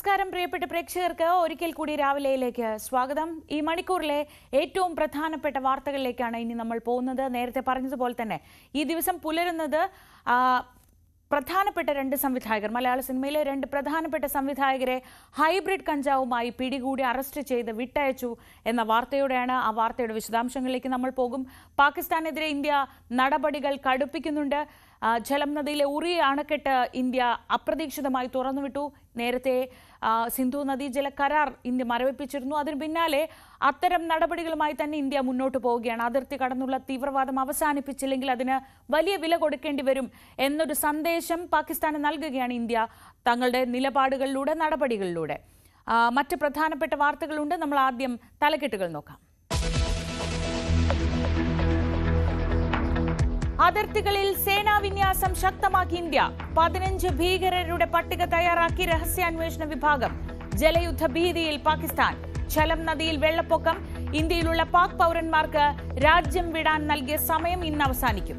നമസ്കാരം പ്രിയപ്പെട്ട പ്രേക്ഷകർക്ക് ഒരിക്കൽ കൂടി രാവിലെയിലേക്ക് സ്വാഗതം. ഈ മണിക്കൂറിലെ ഏറ്റവും പ്രധാനപ്പെട്ട വാർത്തകളിലേക്കാണ് ഇനി നമ്മൾ പോകുന്നത്. നേരത്തെ പറഞ്ഞതുപോലെ തന്നെ ഈ ദിവസം പുലരുന്നത് പ്രധാനപ്പെട്ട രണ്ട് സംവിധായകർ, മലയാള സിനിമയിലെ രണ്ട് പ്രധാനപ്പെട്ട സംവിധായകരെ ഹൈബ്രിഡ് കഞ്ചാവുമായി പിടികൂടി അറസ്റ്റ് ചെയ്ത് വിട്ടയച്ചു എന്ന വാർത്തയോടെയാണ്. ആ വാർത്തയുടെ വിശദാംശങ്ങളിലേക്ക് നമ്മൾ പോകും. പാകിസ്ഥാനെതിരെ ഇന്ത്യ നടപടികൾ കടുപ്പിക്കുന്നുണ്ട്. ഝലം നദിയിലെ ഉറി അണക്കെട്ട് ഇന്ത്യ അപ്രതീക്ഷിതമായി തുറന്നുവിട്ടു. നേരത്തെ സിന്ധു നദീജല കരാർ ഇന്ത്യ മരവിപ്പിച്ചിരുന്നു. അതിന് പിന്നാലെ അത്തരം നടപടികളുമായി തന്നെ ഇന്ത്യ മുന്നോട്ട് പോവുകയാണ്. അതിർത്തി കടന്നുള്ള തീവ്രവാദം അവസാനിപ്പിച്ചില്ലെങ്കിൽ അതിന് വലിയ വില കൊടുക്കേണ്ടി വരും എന്നൊരു സന്ദേശം പാകിസ്ഥാന് നൽകുകയാണ് ഇന്ത്യ തങ്ങളുടെ നിലപാടുകളിലൂടെ, നടപടികളിലൂടെ. മറ്റ് പ്രധാനപ്പെട്ട വാർത്തകളുണ്ട്. നമ്മൾ ആദ്യം തലക്കെട്ടുകൾ നോക്കാം. അതിർത്തികളിൽ സേനാവിന്യാസം ശക്തമാക്കി ഇന്ത്യ. 15 ഭീകരരുടെ പട്ടിക തയ്യാറാക്കി രഹസ്യാന്വേഷണ വിഭാഗം. ജലയുദ്ധ ഭീതിയിൽ പാകിസ്ഥാൻ. ഝലം നദിയിൽ വെള്ളപ്പൊക്കം. ഇന്ത്യയിലുള്ള പാക് പൗരന്മാർക്ക് രാജ്യം വിടാൻ നൽകിയ സമയം ഇന്ന് അവസാനിക്കും.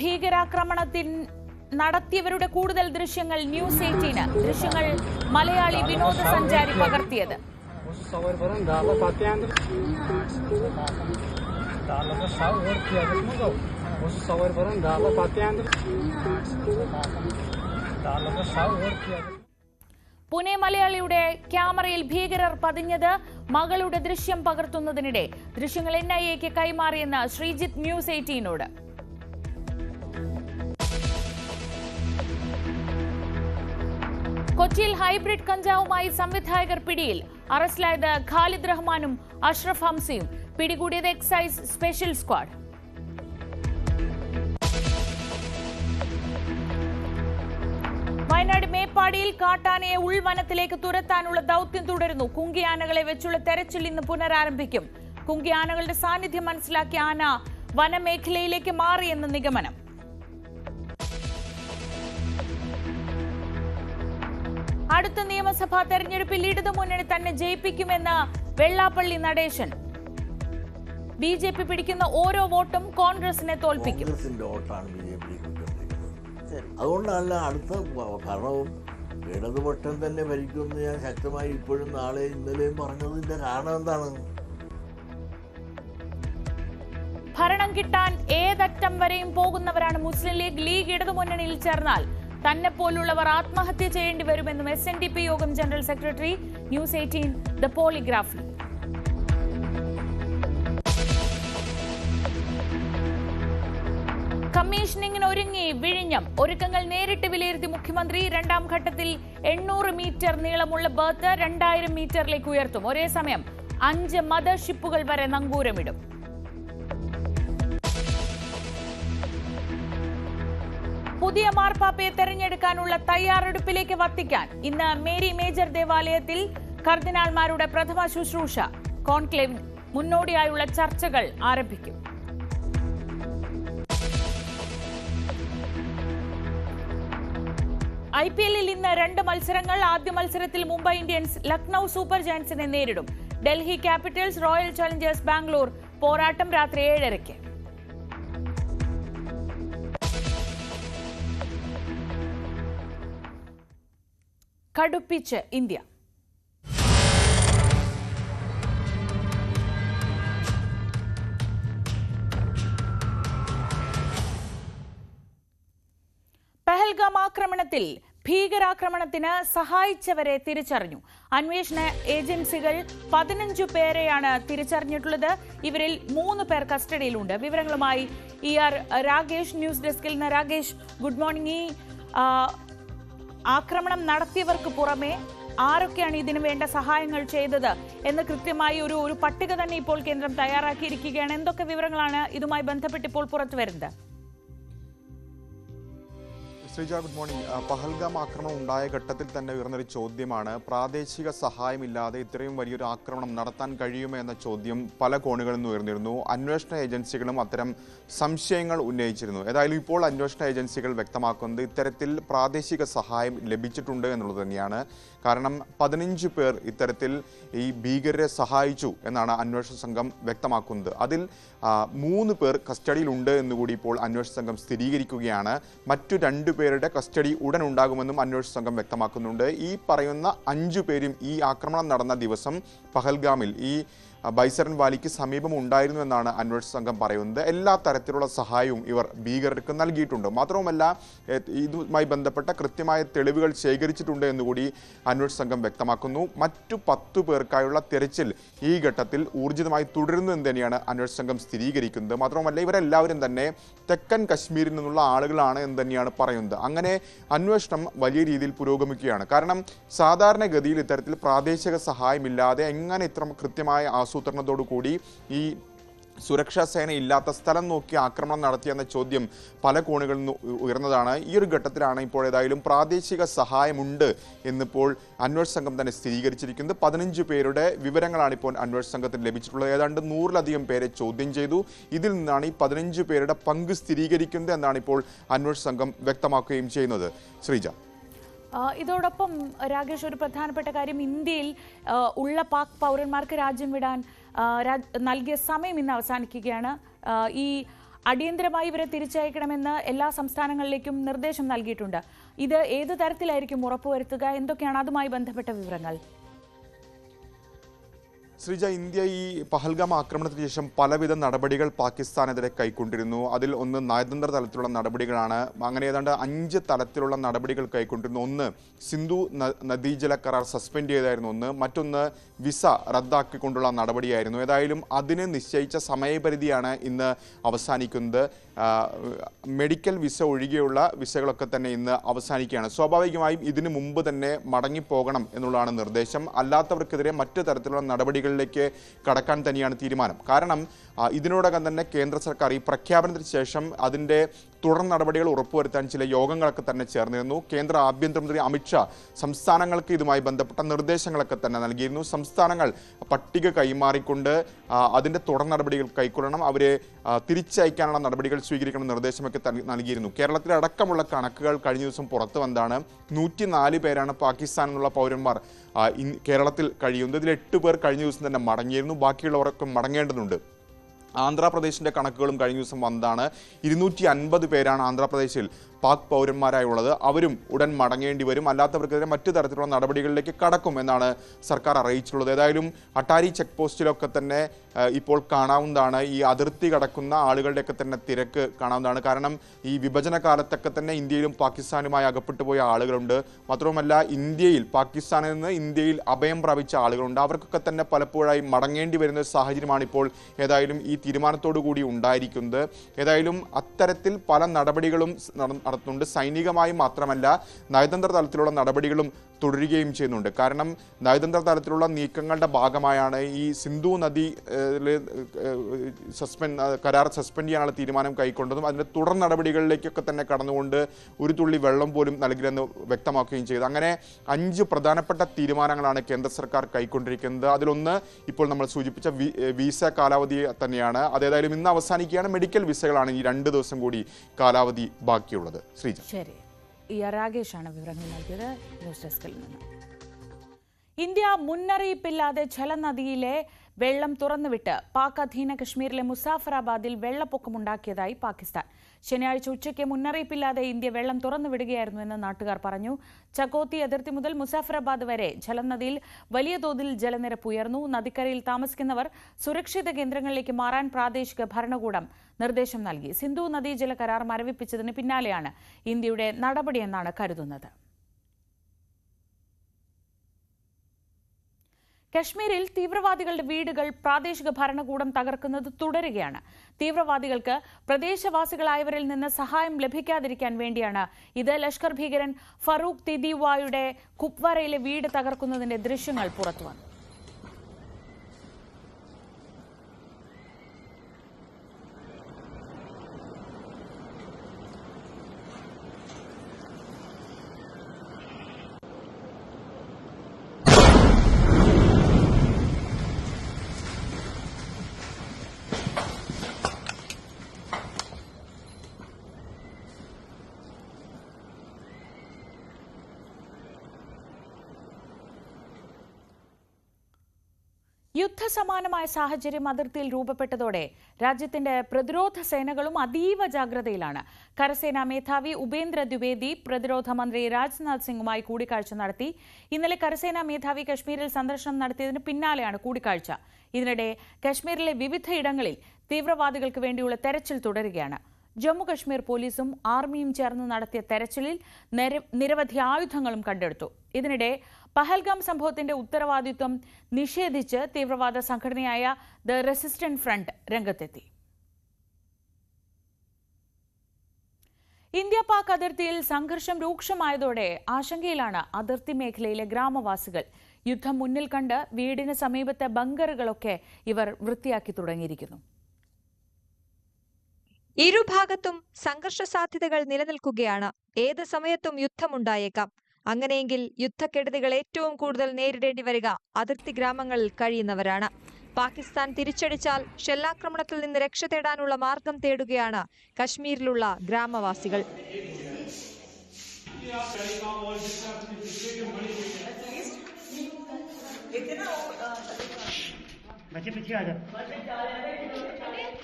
ഭീകരാക്രമണത്തിൽ നടത്തിയവരുടെ കൂടുതൽ ദൃശ്യങ്ങൾ ന്യൂസ് 18. ദൃശ്യങ്ങൾ മലയാളി വിനോദസഞ്ചാരി പകർത്തിയത്. പുനെ മലയാളിയുടെ ക്യാമറയിൽ ഭീകരർ പതിഞ്ഞത്. മകളുടെ ദൃശ്യം പകർത്തുന്നതിനിടെ ദൃശ്യങ്ങൾ NIA-ക്ക് കൈമാറിയെന്ന് ശ്രീജിത്ത് ന്യൂസ് 18നോട്. കൊച്ചിയിൽ ഹൈബ്രിഡ് കഞ്ചാവുമായി സംവിധായകർ പിടിയിൽ. അറസ്റ്റിലായത് ഖാലിദ് റഹ്മാനും അഷ്റഫ് ഹംസയും. പിടികൂടിയത് എക്സൈസ് സ്പെഷ്യൽ സ്ക്വാഡ്. വയനാട് മേപ്പാടിയിൽ കാട്ടാനയെ ഉൾവനത്തിലേക്ക് തുരത്താനുള്ള ദൌത്യം തുടരുന്നു. കുങ്കിയാനകളെ വെച്ചുള്ള തെരച്ചിൽ ഇന്ന് പുനരാരംഭിക്കും. കുങ്കിയാനകളുടെ സാന്നിധ്യം മനസ്സിലാക്കിയ ആന വനമേഖലയിലേക്ക് മാറിയെന്ന് നിഗമനം. അടുത്ത നിയമസഭാ തെരഞ്ഞെടുപ്പിൽ ഇടതുമുന്നണി തന്നെ ജയിപ്പിക്കുമെന്ന് വെള്ളാപ്പള്ളി നടേശൻ. BJP പിടിക്കുന്ന ഓരോ വോട്ടും കോൺഗ്രസിനെ തോൽപ്പിക്കും. അതുകൊണ്ടല്ല അടുത്ത ഭരണവും ഇടതുപക്ഷം തന്നെ ഭരിക്കുമെന്ന് ഞാൻ ശക്തമായി ഇപ്പോഴും നാളെ ഇന്നലെയും പറഞ്ഞതിന്റെ കാരണം എന്താണ്? ഭരണം കിട്ടാൻ ഏതറ്റം വരെയും പോകുന്നവരാണ് മുസ്ലിം ലീഗ്. ലീഗ് ഇടതുമുന്നണിയിൽ ചേർന്നാൽ തന്നെ പോലുള്ളവർ ആത്മഹത്യ ചെയ്യേണ്ടി വരുമെന്നും SNDP Yogam general secretary. News 18 the polygraphy. കമ്മീഷനിങ്ങിന് ഒരുങ്ങി വിഴിഞ്ഞം. ഒരുക്കങ്ങൾ നേരിട്ട് വിലയിരുത്തി മുഖ്യമന്ത്രി. രണ്ടാം ഘട്ടത്തിൽ 800 മീറ്റർ നീളമുള്ള ബർത്ത് 2000 മീറ്ററിലേക്ക് ഉയർത്തും. ഒരേ സമയം 5 മദർ ഷിപ്പുകൾ വരെ നങ്കൂരമിടും. പുതിയ മാർപ്പാപ്പയെ തെരഞ്ഞെടുക്കാനുള്ള തയ്യാറെടുപ്പിലേക്ക് വത്തിക്കാൻ. ഇന്ന് മേരി മേജർ ദേവാലയത്തിൽ കർദിനാൾമാരുടെ പ്രഥമ ശുശ്രൂഷ. കോൺക്ലേവ് മുന്നോടിയായുള്ള ചർച്ചകൾ ആരംഭിക്കും. IPL-ൽ ഇന്ന് 2 മത്സരങ്ങൾ. ആദ്യ മത്സരത്തിൽ മുംബൈ ഇന്ത്യൻസ് ലക്നൌ സൂപ്പർ ജയന്റ്സിനെ നേരിടും. Delhi Capitals royal Challengers Bangalore പോരാട്ടം രാത്രി 7:30. കടുപ്പിച്ച് ഇന്ത്യ. പഹൽഗാം ആക്രമണത്തിൽ ഭീകരാക്രമണത്തിന് സഹായിച്ചവരെ തിരിച്ചറിഞ്ഞു. അന്വേഷണ ഏജൻസികൾ 15 പേരെയാണ് തിരിച്ചറിഞ്ഞിട്ടുള്ളത്. ഇവരിൽ 3 പേർ കസ്റ്റഡിയിലുണ്ട്. വിവരങ്ങളുമായി ER രാകേഷ് ന്യൂസ് ഡെസ്കിൽ നിന്ന്. Rakesh, good morning. ആക്രമണം നടത്തിയവർക്ക് പുറമെ ആരൊക്കെയാണ് ഇതിനു വേണ്ട സഹായങ്ങൾ ചെയ്തത് എന്ന് കൃത്യമായി ഒരു പട്ടിക തന്നെ ഇപ്പോൾ കേന്ദ്രം തയ്യാറാക്കിയിരിക്കുകയാണ്. എന്തൊക്കെ വിവരങ്ങളാണ് ഇതുമായി ബന്ധപ്പെട്ട് ഇപ്പോൾ പുറത്തു വരുന്നത്? Sreeja, good morning. പഹൽഗാം ആക്രമണം ഉണ്ടായ ഘട്ടത്തിൽ തന്നെ ഉയർന്നൊരു ചോദ്യമാണ്, പ്രാദേശിക സഹായമില്ലാതെ ഇത്രയും വലിയൊരു ആക്രമണം നടത്താൻ കഴിയുമോ എന്ന ചോദ്യം പല കോണുകളിൽ നിന്ന് ഉയർന്നിരുന്നു. അന്വേഷണ ഏജൻസികളും അത്തരം സംശയങ്ങൾ ഉന്നയിച്ചിരുന്നു. ഏതായാലും ഇപ്പോൾ അന്വേഷണ ഏജൻസികൾ വ്യക്തമാക്കുന്നത് ഇത്തരത്തിൽ പ്രാദേശിക സഹായം ലഭിച്ചിട്ടുണ്ട് എന്നുള്ളത് തന്നെയാണ്. കാരണം 15 പേർ ഇത്തരത്തിൽ ഈ ഭീകരരെ സഹായിച്ചു എന്നാണ് അന്വേഷണ സംഘം വ്യക്തമാക്കുന്നത്. അതിൽ 3 പേർ കസ്റ്റഡിയിലുണ്ട് എന്നുകൂടി ഇപ്പോൾ അന്വേഷണ സംഘം സ്ഥിരീകരിക്കുകയാണ്. മറ്റു 2 പേരുടെ കസ്റ്റഡി ഉടൻ ഉണ്ടാകുമെന്നും അന്വേഷണ സംഘം വ്യക്തമാക്കുന്നുണ്ട്. ഈ പറയുന്ന 5 പേരും ഈ ആക്രമണം നടന്ന ദിവസം പഹൽഗാമിൽ ഈ ബൈസരൻ വാലിക്ക് സമീപം ഉണ്ടായിരുന്നു എന്നാണ് അന്വേഷണ സംഘം പറയുന്നത്. എല്ലാ തരത്തിലുള്ള സഹായവും ഇവർ ഭീകരർക്ക് നൽകിയിട്ടുണ്ട്. മാത്രവുമല്ല, ഇതുമായി ബന്ധപ്പെട്ട കൃത്യമായ തെളിവുകൾ ശേഖരിച്ചിട്ടുണ്ട് എന്നുകൂടി അന്വേഷണ സംഘം വ്യക്തമാക്കുന്നു. മറ്റു 10 പേർക്കായുള്ള തെരച്ചിൽ ഈ ഘട്ടത്തിൽ ഊർജിതമായി തുടരുന്നു എന്ന് തന്നെയാണ് അന്വേഷണ സംഘം സ്ഥിരീകരിക്കുന്നത്. മാത്രവുമല്ല, ഇവരെല്ലാവരും തന്നെ തെക്കൻ കശ്മീരിൽ നിന്നുള്ള ആളുകളാണ് എന്ന് തന്നെയാണ് പറയുന്നത്. അങ്ങനെ അന്വേഷണം വലിയ രീതിയിൽ പുരോഗമിക്കുകയാണ്. കാരണം സാധാരണഗതിയിൽ ഇത്തരത്തിൽ പ്രാദേശിക സഹായമില്ലാതെ എങ്ങനെ ഇത്ര കൃത്യമായ ആസൂത്രണത്തോടു കൂടി ഈ സുരക്ഷാ സേന ഇല്ലാത്ത സ്ഥലം നോക്കി ആക്രമണം നടത്തിയെന്ന ചോദ്യം പല കോണുകളിൽ നിന്ന് ഉയർന്നതാണ്. ഈ ഒരു ഘട്ടത്തിലാണ് ഇപ്പോൾ ഏതായാലും പ്രാദേശിക സഹായമുണ്ട് എന്നിപ്പോൾ അന്വേഷണ സംഘം തന്നെ സ്ഥിരീകരിച്ചിരിക്കുന്നത്. 15 പേരുടെ വിവരങ്ങളാണ് ഇപ്പോൾ അന്വേഷണ സംഘത്തിന് ലഭിച്ചിട്ടുള്ളത്. ഏതാണ്ട് 100-ലധികം പേരെ ചോദ്യം ചെയ്തു. ഇതിൽ നിന്നാണ് ഈ 15 പേരുടെ പങ്ക് സ്ഥിരീകരിക്കുന്നത് എന്നാണ് ഇപ്പോൾ അന്വേഷണ സംഘം വ്യക്തമാക്കുകയും ചെയ്യുന്നത്. ശ്രീജ, ഇതോടൊപ്പം രാകേഷ്, ഒരു പ്രധാനപ്പെട്ട കാര്യം, ഇന്ത്യയിൽ ഉള്ള പാക് പൗരന്മാർക്ക് രാജ്യം വിടാൻ നൽകിയ സമയം ഇന്ന് അവസാനിക്കുകയാണ്. ഈ അടിയന്തരമായി ഇവരെ തിരിച്ചയക്കണമെന്ന് എല്ലാ സംസ്ഥാനങ്ങളിലേക്കും നിർദ്ദേശം നൽകിയിട്ടുണ്ട്. ഇത് ഏത് തരത്തിലായിരിക്കും ഉറപ്പുവരുത്തുക? എന്തൊക്കെയാണ് അതുമായി ബന്ധപ്പെട്ട വിവരങ്ങൾ? ശ്രീജ, ഇന്ത്യ ഈ പഹൽഗാം ആക്രമണത്തിന് ശേഷം പലവിധ നടപടികൾ പാകിസ്ഥാനെതിരെ കൈക്കൊണ്ടിരുന്നു. അതിൽ ഒന്ന് നയതന്ത്ര തലത്തിലുള്ള നടപടികളാണ്. അങ്ങനെ ഏതാണ്ട് 5 തലത്തിലുള്ള നടപടികൾ കൈക്കൊണ്ടിരുന്നു. ഒന്ന്, സിന്ധു നദീജല കരാർ സസ്പെൻഡ് ചെയ്തായിരുന്നു. ഒന്ന്, മറ്റൊന്ന് വിസ റദ്ദാക്കിക്കൊണ്ടുള്ള നടപടിയായിരുന്നു. ഏതായാലും അതിന് നിശ്ചയിച്ച സമയപരിധിയാണ് ഇന്ന് അവസാനിക്കുന്നത്. മെഡിക്കൽ വിസ ഒഴികെയുള്ള വിസകളൊക്കെ തന്നെ ഇന്ന് അവസാനിക്കുകയാണ്. സ്വാഭാവികമായും ഇതിനു മുമ്പ് തന്നെ മടങ്ങിപ്പോകണം എന്നുള്ളതാണ് നിർദ്ദേശം. അല്ലാത്തവർക്കെതിരെ മറ്റു തരത്തിലുള്ള നടപടികളിലേക്ക് കടക്കാൻ തന്നെയാണ് തീരുമാനം. കാരണം ഇതിനോടകം തന്നെ കേന്ദ്ര സർക്കാർ ഈ പ്രഖ്യാപനത്തിന് ശേഷം അതിൻ്റെ തുടർ നടപടികൾ ഉറപ്പുവരുത്താൻ ചില യോഗങ്ങളൊക്കെ തന്നെ ചേർന്നിരുന്നു. കേന്ദ്ര ആഭ്യന്തരമന്ത്രി അമിത്ഷാ സംസ്ഥാനങ്ങൾക്ക് ഇതുമായി ബന്ധപ്പെട്ട നിർദ്ദേശങ്ങളൊക്കെ തന്നെ നൽകിയിരുന്നു. സംസ്ഥാനങ്ങൾ പട്ടിക കൈമാറിക്കൊണ്ട് അതിൻ്റെ തുടർ നടപടികൾ കൈക്കൊള്ളണം, അവരെ തിരിച്ചയക്കാനുള്ള നടപടികൾ സ്വീകരിക്കണം നിർദ്ദേശമൊക്കെ നൽകിയിരുന്നു. കേരളത്തിലടക്കമുള്ള കണക്കുകൾ കഴിഞ്ഞ ദിവസം പുറത്തു വന്നതാണ്. 104 പേരാണ് പാകിസ്ഥാനിൽ നിന്നുള്ള പൗരന്മാർ കേരളത്തിൽ കഴിയുന്നത്. ഇതിൽ 8 പേർ കഴിഞ്ഞ ദിവസം തന്നെ മടങ്ങിയിരുന്നു. ബാക്കിയുള്ളവരൊക്കെ മടങ്ങേണ്ടതുണ്ട്. ആന്ധ്രാപ്രദേശിൻ്റെ കണക്കുകളും കഴിഞ്ഞ ദിവസം വന്നതാണ്. 250 പേരാണ് ആന്ധ്രാപ്രദേശിൽ പാക് പൗരന്മാരായുള്ളത്. അവരും ഉടൻ മടങ്ങേണ്ടി വരും. അല്ലാത്തവർക്കെതിരെ മറ്റു തരത്തിലുള്ള നടപടികളിലേക്ക് കടക്കും എന്നാണ് സർക്കാർ അറിയിച്ചിട്ടുള്ളത്. ഏതായാലും അട്ടാരി ചെക്ക് പോസ്റ്റിലൊക്കെ തന്നെ ഇപ്പോൾ കാണാവുന്നതാണ് ഈ അതിർത്തി കടക്കുന്ന ആളുകളുടെയൊക്കെ തന്നെ തിരക്ക് കാണാവുന്നതാണ്. കാരണം ഈ വിഭജന കാലത്തൊക്കെ തന്നെ ഇന്ത്യയിലും പാകിസ്ഥാനുമായി അകപ്പെട്ടു പോയ ആളുകളുണ്ട്. മാത്രവുമല്ല, പാകിസ്ഥാനിൽ നിന്ന് ഇന്ത്യയിൽ അഭയം പ്രാപിച്ച ആളുകളുണ്ട്. അവർക്കൊക്കെ തന്നെ പലപ്പോഴായി മടങ്ങേണ്ടി വരുന്ന ഒരു സാഹചര്യമാണ് ഇപ്പോൾ ഏതായാലും ഈ തീരുമാനത്തോടു കൂടി ഉണ്ടായിരിക്കുന്നത്. ഏതായാലും അത്തരത്തിൽ പല നടപടികളും നടത്തുന്നുണ്ട്. സൈനികമായി മാത്രമല്ല, നയതന്ത്ര തലത്തിലുള്ള നടപടികളും തുടരുകയും ചെയ്യുന്നുണ്ട്. കാരണം നയതന്ത്ര തലത്തിലുള്ള നീക്കങ്ങളുടെ ഭാഗമായാണ് ഈ സിന്ധു നദി കരാർ സസ്പെൻഡ് ചെയ്യാനുള്ള തീരുമാനം കൈക്കൊണ്ടതും അതിൻ്റെ തുടർ നടപടികളിലേക്കൊക്കെ തന്നെ കടന്നുകൊണ്ട് ഒരു തുള്ളി വെള്ളം പോലും നൽകില്ലെന്ന് വ്യക്തമാക്കുകയും ചെയ്തു. അങ്ങനെ 5 പ്രധാനപ്പെട്ട തീരുമാനങ്ങളാണ് കേന്ദ്ര സർക്കാർ കൈക്കൊണ്ടിരിക്കുന്നത്. അതിലൊന്ന് ഇപ്പോൾ നമ്മൾ സൂചിപ്പിച്ച വിസ കാലാവധി തന്നെയാണ്. അതേതായാലും ഇന്ന് അവസാനിക്കുകയാണ്. മെഡിക്കൽ വിസകളാണ് ഈ 2 ദിവസം കൂടി കാലാവധി ബാക്കിയുള്ളത്. ശ്രീജ, ശരി. രാകേഷാണ് വിവരങ്ങൾ നൽകിയത് ന്യൂസ് ഡെസ്കിൽ നിന്ന്. ഇന്ത്യ മുന്നറിയിപ്പില്ലാതെ ജലനദിയിലെ വെള്ളം തുറന്നുവിട്ട് പാക് അധീന കശ്മീരിലെ മുസാഫറാബാദിൽ വെള്ളപ്പൊക്കമുണ്ടാക്കിയതായി പാകിസ്ഥാൻ. ശനിയാഴ്ച ഉച്ചയ്ക്ക് മുന്നറിയിപ്പില്ലാതെ ഇന്ത്യ വെള്ളം തുറന്നുവിടുകയായിരുന്നുവെന്ന് നാട്ടുകാർ പറഞ്ഞു. ചകോത്തി അതിർത്തി മുതൽ മുസാഫറാബാദ് വരെ ജലനദിയിൽ വലിയ തോതിൽ ജലനിരപ്പ് ഉയർന്നു. നദിക്കരയിൽ താമസിക്കുന്നവർ സുരക്ഷിത കേന്ദ്രങ്ങളിലേക്ക് മാറാൻ പ്രാദേശിക ഭരണകൂടം നിർദ്ദേശം നൽകി. സിന്ധു നദീജല കരാർ മരവിപ്പിച്ചതിന് പിന്നാലെയാണ് ഇന്ത്യയുടെ നടപടിയെന്നാണ് കരുതുന്നത്. കശ്മീരിൽ തീവ്രവാദികളുടെ വീടുകൾ പ്രാദേശിക ഭരണകൂടം തകർക്കുന്നത് തുടരുകയാണ്. തീവ്രവാദികൾക്ക് പ്രദേശവാസികളായവരിൽ നിന്ന് സഹായം ലഭിക്കാതിരിക്കാൻ വേണ്ടിയാണ് ഇത്. ലഷ്കർ ഭീകരൻ ഫറൂഖ് തിദിവായുടെ കുപ്വാരയിലെ വീട് തകർക്കുന്നതിന്റെ ദൃശ്യങ്ങൾ പുറത്തുവന്നു. യുദ്ധസമാനമായ സാഹചര്യം അതിർത്തിയിൽ രൂപപ്പെട്ടതോടെ രാജ്യത്തിന്റെ പ്രതിരോധ സേനകളും അതീവ ജാഗ്രതയിലാണ്. കരസേനാ മേധാവി ഉപേന്ദ്ര ദ്വിവേദി പ്രതിരോധ മന്ത്രി രാജ്നാഥ് സിംഗുമായി കൂടിക്കാഴ്ച നടത്തി. ഇന്നലെ കരസേനാ മേധാവി കശ്മീരിൽ സന്ദർശനം നടത്തിയതിന് പിന്നാലെയാണ് കൂടിക്കാഴ്ച. ഇതിനിടെ കശ്മീരിലെ വിവിധയിടങ്ങളിൽ തീവ്രവാദികൾക്ക് വേണ്ടിയുള്ള തെരച്ചിൽ തുടരുകയാണ്. ജമ്മുകശ്മീർ പോലീസും ആർമിയും ചേർന്ന് നടത്തിയ തെരച്ചിലിൽ നിരവധി ആയുധങ്ങളും കണ്ടെടുത്തു. ഇതിനിടെ പഹൽഗാം സംഭവത്തിന്റെ ഉത്തരവാദിത്വം നിഷേധിച്ച് തീവ്രവാദ സംഘടനയായ ദ റെസിസ്റ്റന്റ് ഫ്രണ്ട് രംഗത്തെത്തി. ഇന്ത്യ പാക് അതിർത്തിയിൽ സംഘർഷം രൂക്ഷമായതോടെ ആശങ്കയിലാണ് അതിർത്തി മേഖലയിലെ ഗ്രാമവാസികൾ. യുദ്ധം മുന്നിൽ കണ്ട് വീടിന് സമീപത്തെ ബങ്കറുകളൊക്കെ ഇവർ വൃത്തിയാക്കി തുടങ്ങിയിരിക്കുന്നു. ഇരുഭാഗത്തും സംഘർഷ സാധ്യതകൾ നിലനിൽക്കുകയാണ്. ഏത് സമയത്തും യുദ്ധമുണ്ടായേക്കാം. അങ്ങനെയെങ്കിൽ യുദ്ധക്കെടുതികൾ ഏറ്റവും കൂടുതൽ നേരിടേണ്ടി വരിക അതിർത്തി ഗ്രാമങ്ങളിൽ കഴിയുന്നവരാണ്. പാകിസ്ഥാൻ തിരിച്ചടിച്ചാൽ ഷെല്ലാക്രമണത്തിൽ നിന്ന് രക്ഷ തേടാനുള്ള മാർഗം തേടുകയാണ് കശ്മീരിലുള്ള ഗ്രാമവാസികൾ.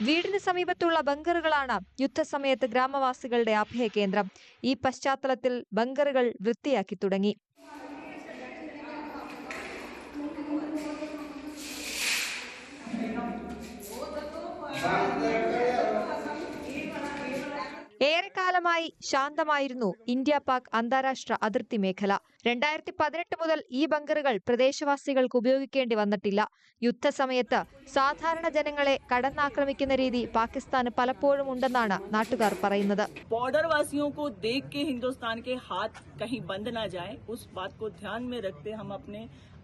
വീടിന് സമീപത്തുള്ള ബങ്കറുകളാണ് യുദ്ധസമയത്ത് ഗ്രാമവാസികളുടെ അഭയകേന്ദ്രം. ഈ പശ്ചാത്തലത്തിൽ ബങ്കറുകൾ വൃത്തിയാക്കി തുടങ്ങി. ഏറെക്കാലമായി ശാന്തമായിരുന്നു ഇന്ത്യ പാക് അന്താരാഷ്ട്ര അതിർത്തി മേഖല. 2018 മുതൽ ഈ ബങ്കറുകൾ പ്രദേശവാസികൾക്ക് ഉപയോഗിക്കേണ്ടി വന്നിട്ടില്ല. യുദ്ധസമയത്ത് സാധാരണ ജനങ്ങളെ കടന്നാക്രമിക്കുന്ന രീതി പാകിസ്ഥാന് പലപ്പോഴും ഉണ്ടെന്നാണ് നാട്ടുകാർ പറയുന്നത്. बॉर्डर वासियों को देख के हिंदुस्तान के हाथ कहीं बंद ना जाए, उस बात को ध्यान में रखते हम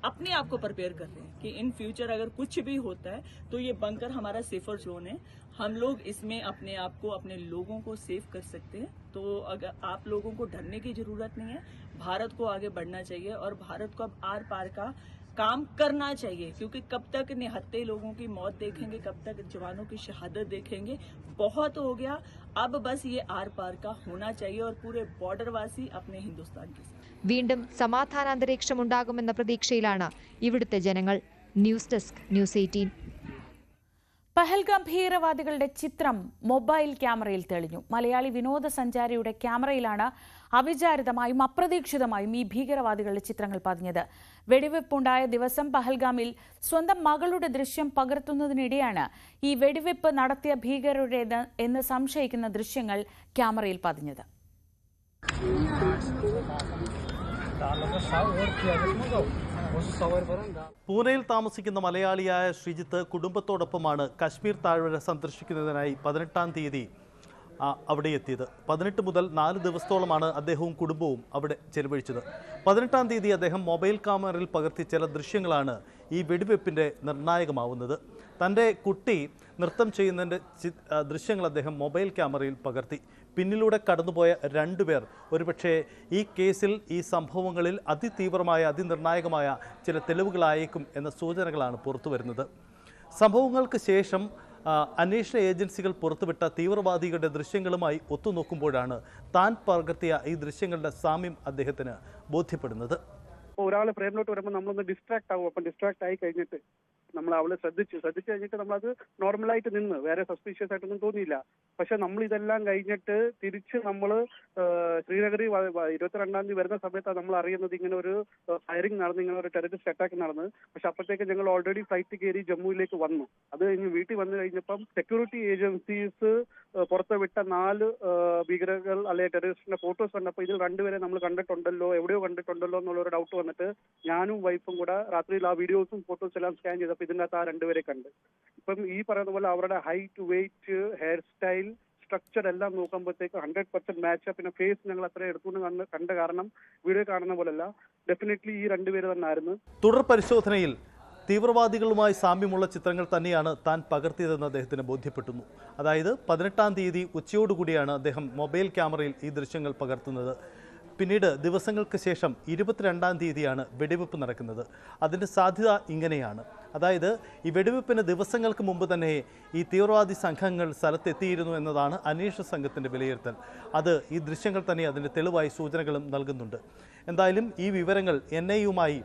अपने आप को प्रिपेयर कर रहे हैं कि इन फ्यूचर अगर कुछ भी होता है तो ये बंकर हमारा सेफर जोन है. हम लोग इसमें अपने आप को, अपने लोगों को सेफ कर सकते हैं. तो अगर आप लोगों को डरने की जरूरत नहीं है. भारत को आगे बढ़ना चाहिए और भारत को अब आर पार का काम करना चाहिए, क्योंकि कब तक निहत्थे लोगों की मौत देखेंगे, कब तक जवानों की शहादत देखेंगे. बहुत हो गया. अब बस ये आर पार का होना चाहिए और पूरे बॉर्डर वासी अपने हिंदुस्तान के साथ. വീണ്ടും സമാധാനാന്തരീക്ഷം ഉണ്ടാകുമെന്ന പ്രതീക്ഷയിലാണ് ഇവിടുത്തെ ജനങ്ങൾ. News desk, news 18. പഹൽഗാം ഭീകരവാദികളുടെ ചിത്രം മൊബൈൽ ക്യാമറയിൽ തെളിഞ്ഞു. മലയാളി വിനോദസഞ്ചാരിയുടെ ക്യാമറയിലാണ് അവിചാരിതമായും അപ്രതീക്ഷിതമായും ഈ ഭീകരവാദികളുടെ ചിത്രങ്ങൾ പതിഞ്ഞത്. വെടിവെപ്പുണ്ടായ ദിവസം പഹൽഗാമിൽ സ്വന്തം മകളുടെ ദൃശ്യം പകർത്തുന്നതിനിടെയാണ് ഈ വെടിവെപ്പ് നടത്തിയ ഭീകരരുടേത് എന്ന് സംശയിക്കുന്ന ദൃശ്യങ്ങൾ ക്യാമറയിൽ പതിഞ്ഞത്. പൂനെയിൽ താമസിക്കുന്ന മലയാളിയായ ശ്രീജിത്ത് കുടുംബത്തോടൊപ്പമാണ് കശ്മീർ താഴ്വര സന്ദർശിക്കുന്നതിനായി 18-ാം തീയതി അവിടെ എത്തിയത്. 18 മുതൽ 4 ദിവസത്തോളമാണ് അദ്ദേഹവും കുടുംബവും അവിടെ ചെലവഴിച്ചത്. 18-ാം തീയതി അദ്ദേഹം മൊബൈൽ ക്യാമറയിൽ പകർത്തിയ ചില ദൃശ്യങ്ങളാണ് ഈ വെടിവെപ്പിൻ്റെ നിർണായകമാവുന്നത്. തൻ്റെ കുട്ടി നൃത്തം ചെയ്യുന്നതിൻ്റെ ദൃശ്യങ്ങൾ അദ്ദേഹം മൊബൈൽ ക്യാമറയിൽ പകർത്തി. പിന്നിലൂടെ കടന്നുപോയ 2 പേർ ഒരുപക്ഷെ ഈ കേസിൽ, ഈ സംഭവങ്ങളിൽ അതിതീവ്രമായ, അതിനിർണായകമായ ചില തെളിവുകളായേക്കും എന്ന സൂചനകളാണ് പുറത്തു വരുന്നത്. സംഭവങ്ങൾക്ക് ശേഷം അന്വേഷണ ഏജൻസികൾ പുറത്തുവിട്ട തീവ്രവാദികളുടെ ദൃശ്യങ്ങളുമായി ഒത്തുനോക്കുമ്പോഴാണ് താൻ പകർത്തിയ ഈ ദൃശ്യങ്ങളുടെ സാമ്യം അദ്ദേഹത്തിന് ബോധ്യപ്പെടുന്നത്. ഒരാൾ ഫ്രെയിമിലോട്ട് വരുമ്പോൾ നമ്മളൊന്ന് ഡിസ്ട്രാക്ട് ആകും. അപ്പം ഡിസ്ട്രാക്ട് ആയി കഴിഞ്ഞിട്ട് നമ്മൾ അവളെ ശ്രദ്ധിച്ചു കഴിഞ്ഞിട്ട് നമ്മളത് നോർമലായിട്ട് നിന്ന്, വേറെ സസ്പീഷ്യസ് ആയിട്ടൊന്നും തോന്നിയില്ല. പക്ഷെ നമ്മൾ ഇതെല്ലാം കഴിഞ്ഞിട്ട് തിരിച്ച് നമ്മൾ ശ്രീനഗറിൽ 22-ാം തീയതി വരുന്ന സമയത്താണ് നമ്മൾ അറിയുന്നത് ഇങ്ങനെ ഒരു ഫയറിംഗ് നടന്ന്, ഇങ്ങനെ ഒരു ടെററിസ്റ്റ് അറ്റാക്ക് നടന്ന്. പക്ഷെ അപ്പോഴത്തേക്ക് ഞങ്ങൾ ഓൾറെഡി ഫ്ലൈറ്റ് കയറി ജമ്മുവിലേക്ക് വന്നു. അത് കഴിഞ്ഞ് വീട്ടിൽ വന്നു കഴിഞ്ഞപ്പം സെക്യൂരിറ്റി ഏജൻസീസ് പുറത്തുവിട്ട 4 ഭീകരകൾ അല്ലെങ്കിൽ ടെററിസ്റ്റിന്റെ ഫോട്ടോസ് കണ്ടപ്പോൾ ഇതിൽ 2 പേരെ നമ്മൾ കണ്ടിട്ടുണ്ടല്ലോ, എവിടെയോ കണ്ടിട്ടുണ്ടല്ലോ എന്നുള്ളൊരു ഡൗട്ട് വന്നിട്ട് ഞാനും വൈഫും കൂടെ രാത്രിയിൽ ആ വീഡിയോസും ഫോട്ടോസ് എല്ലാം സ്കാൻ ചെയ്തപ്പോൾ ഇതിനകത്ത് ആ 2 പേരെ കണ്ട്. ഇപ്പം ഈ പറയുന്ന പോലെ അവരുടെ height, weight, hair style, structure എല്ലാം നോക്കുമ്പോഴത്തേക്ക് 100% മാച്ച്. പിന്നെ ഫേസ് ഞങ്ങൾ അത്ര എടുത്തുകൊണ്ട് കണ്ട കാരണം വീഡിയോ കാണുന്ന പോലല്ല, ഡെഫിനറ്റ്ലി ഈ 2 പേര് തന്നെ ആയിരുന്നു. തുടർ പരിശോധനയിൽ തീവ്രവാദികളുമായി സാമ്യമുള്ള ചിത്രങ്ങൾ തന്നെയാണ് താൻ പകർത്തിയതെന്ന് അദ്ദേഹത്തിന് ബോധ്യപ്പെട്ടുന്നു. അതായത് 18-ാം തീയതി ഉച്ചയോടുകൂടിയാണ് അദ്ദേഹം മൊബൈൽ ക്യാമറയിൽ ഈ ദൃശ്യങ്ങൾ പകർത്തുന്നത്. പിന്നീട് ദിവസങ്ങൾക്ക് ശേഷം 22-ാം തീയതിയാണ് വെടിവെപ്പ് നടക്കുന്നത്. അതിൻ്റെ സാധ്യത ഇങ്ങനെയാണ്. അതായത് ഈ വെടിവെപ്പിന് ദിവസങ്ങൾക്ക് മുമ്പ് തന്നെ ഈ തീവ്രവാദി സംഘങ്ങൾ സ്ഥലത്തെത്തിയിരുന്നു എന്നതാണ് അന്വേഷണ സംഘത്തിൻ്റെ വിലയിരുത്തൽ. അത് ഈ ദൃശ്യങ്ങൾ തന്നെ അതിൻ്റെ തെളിവായി സൂചനകളും നൽകുന്നുണ്ട്. എന്തായാലും ഈ വിവരങ്ങൾ NIA-യുമായി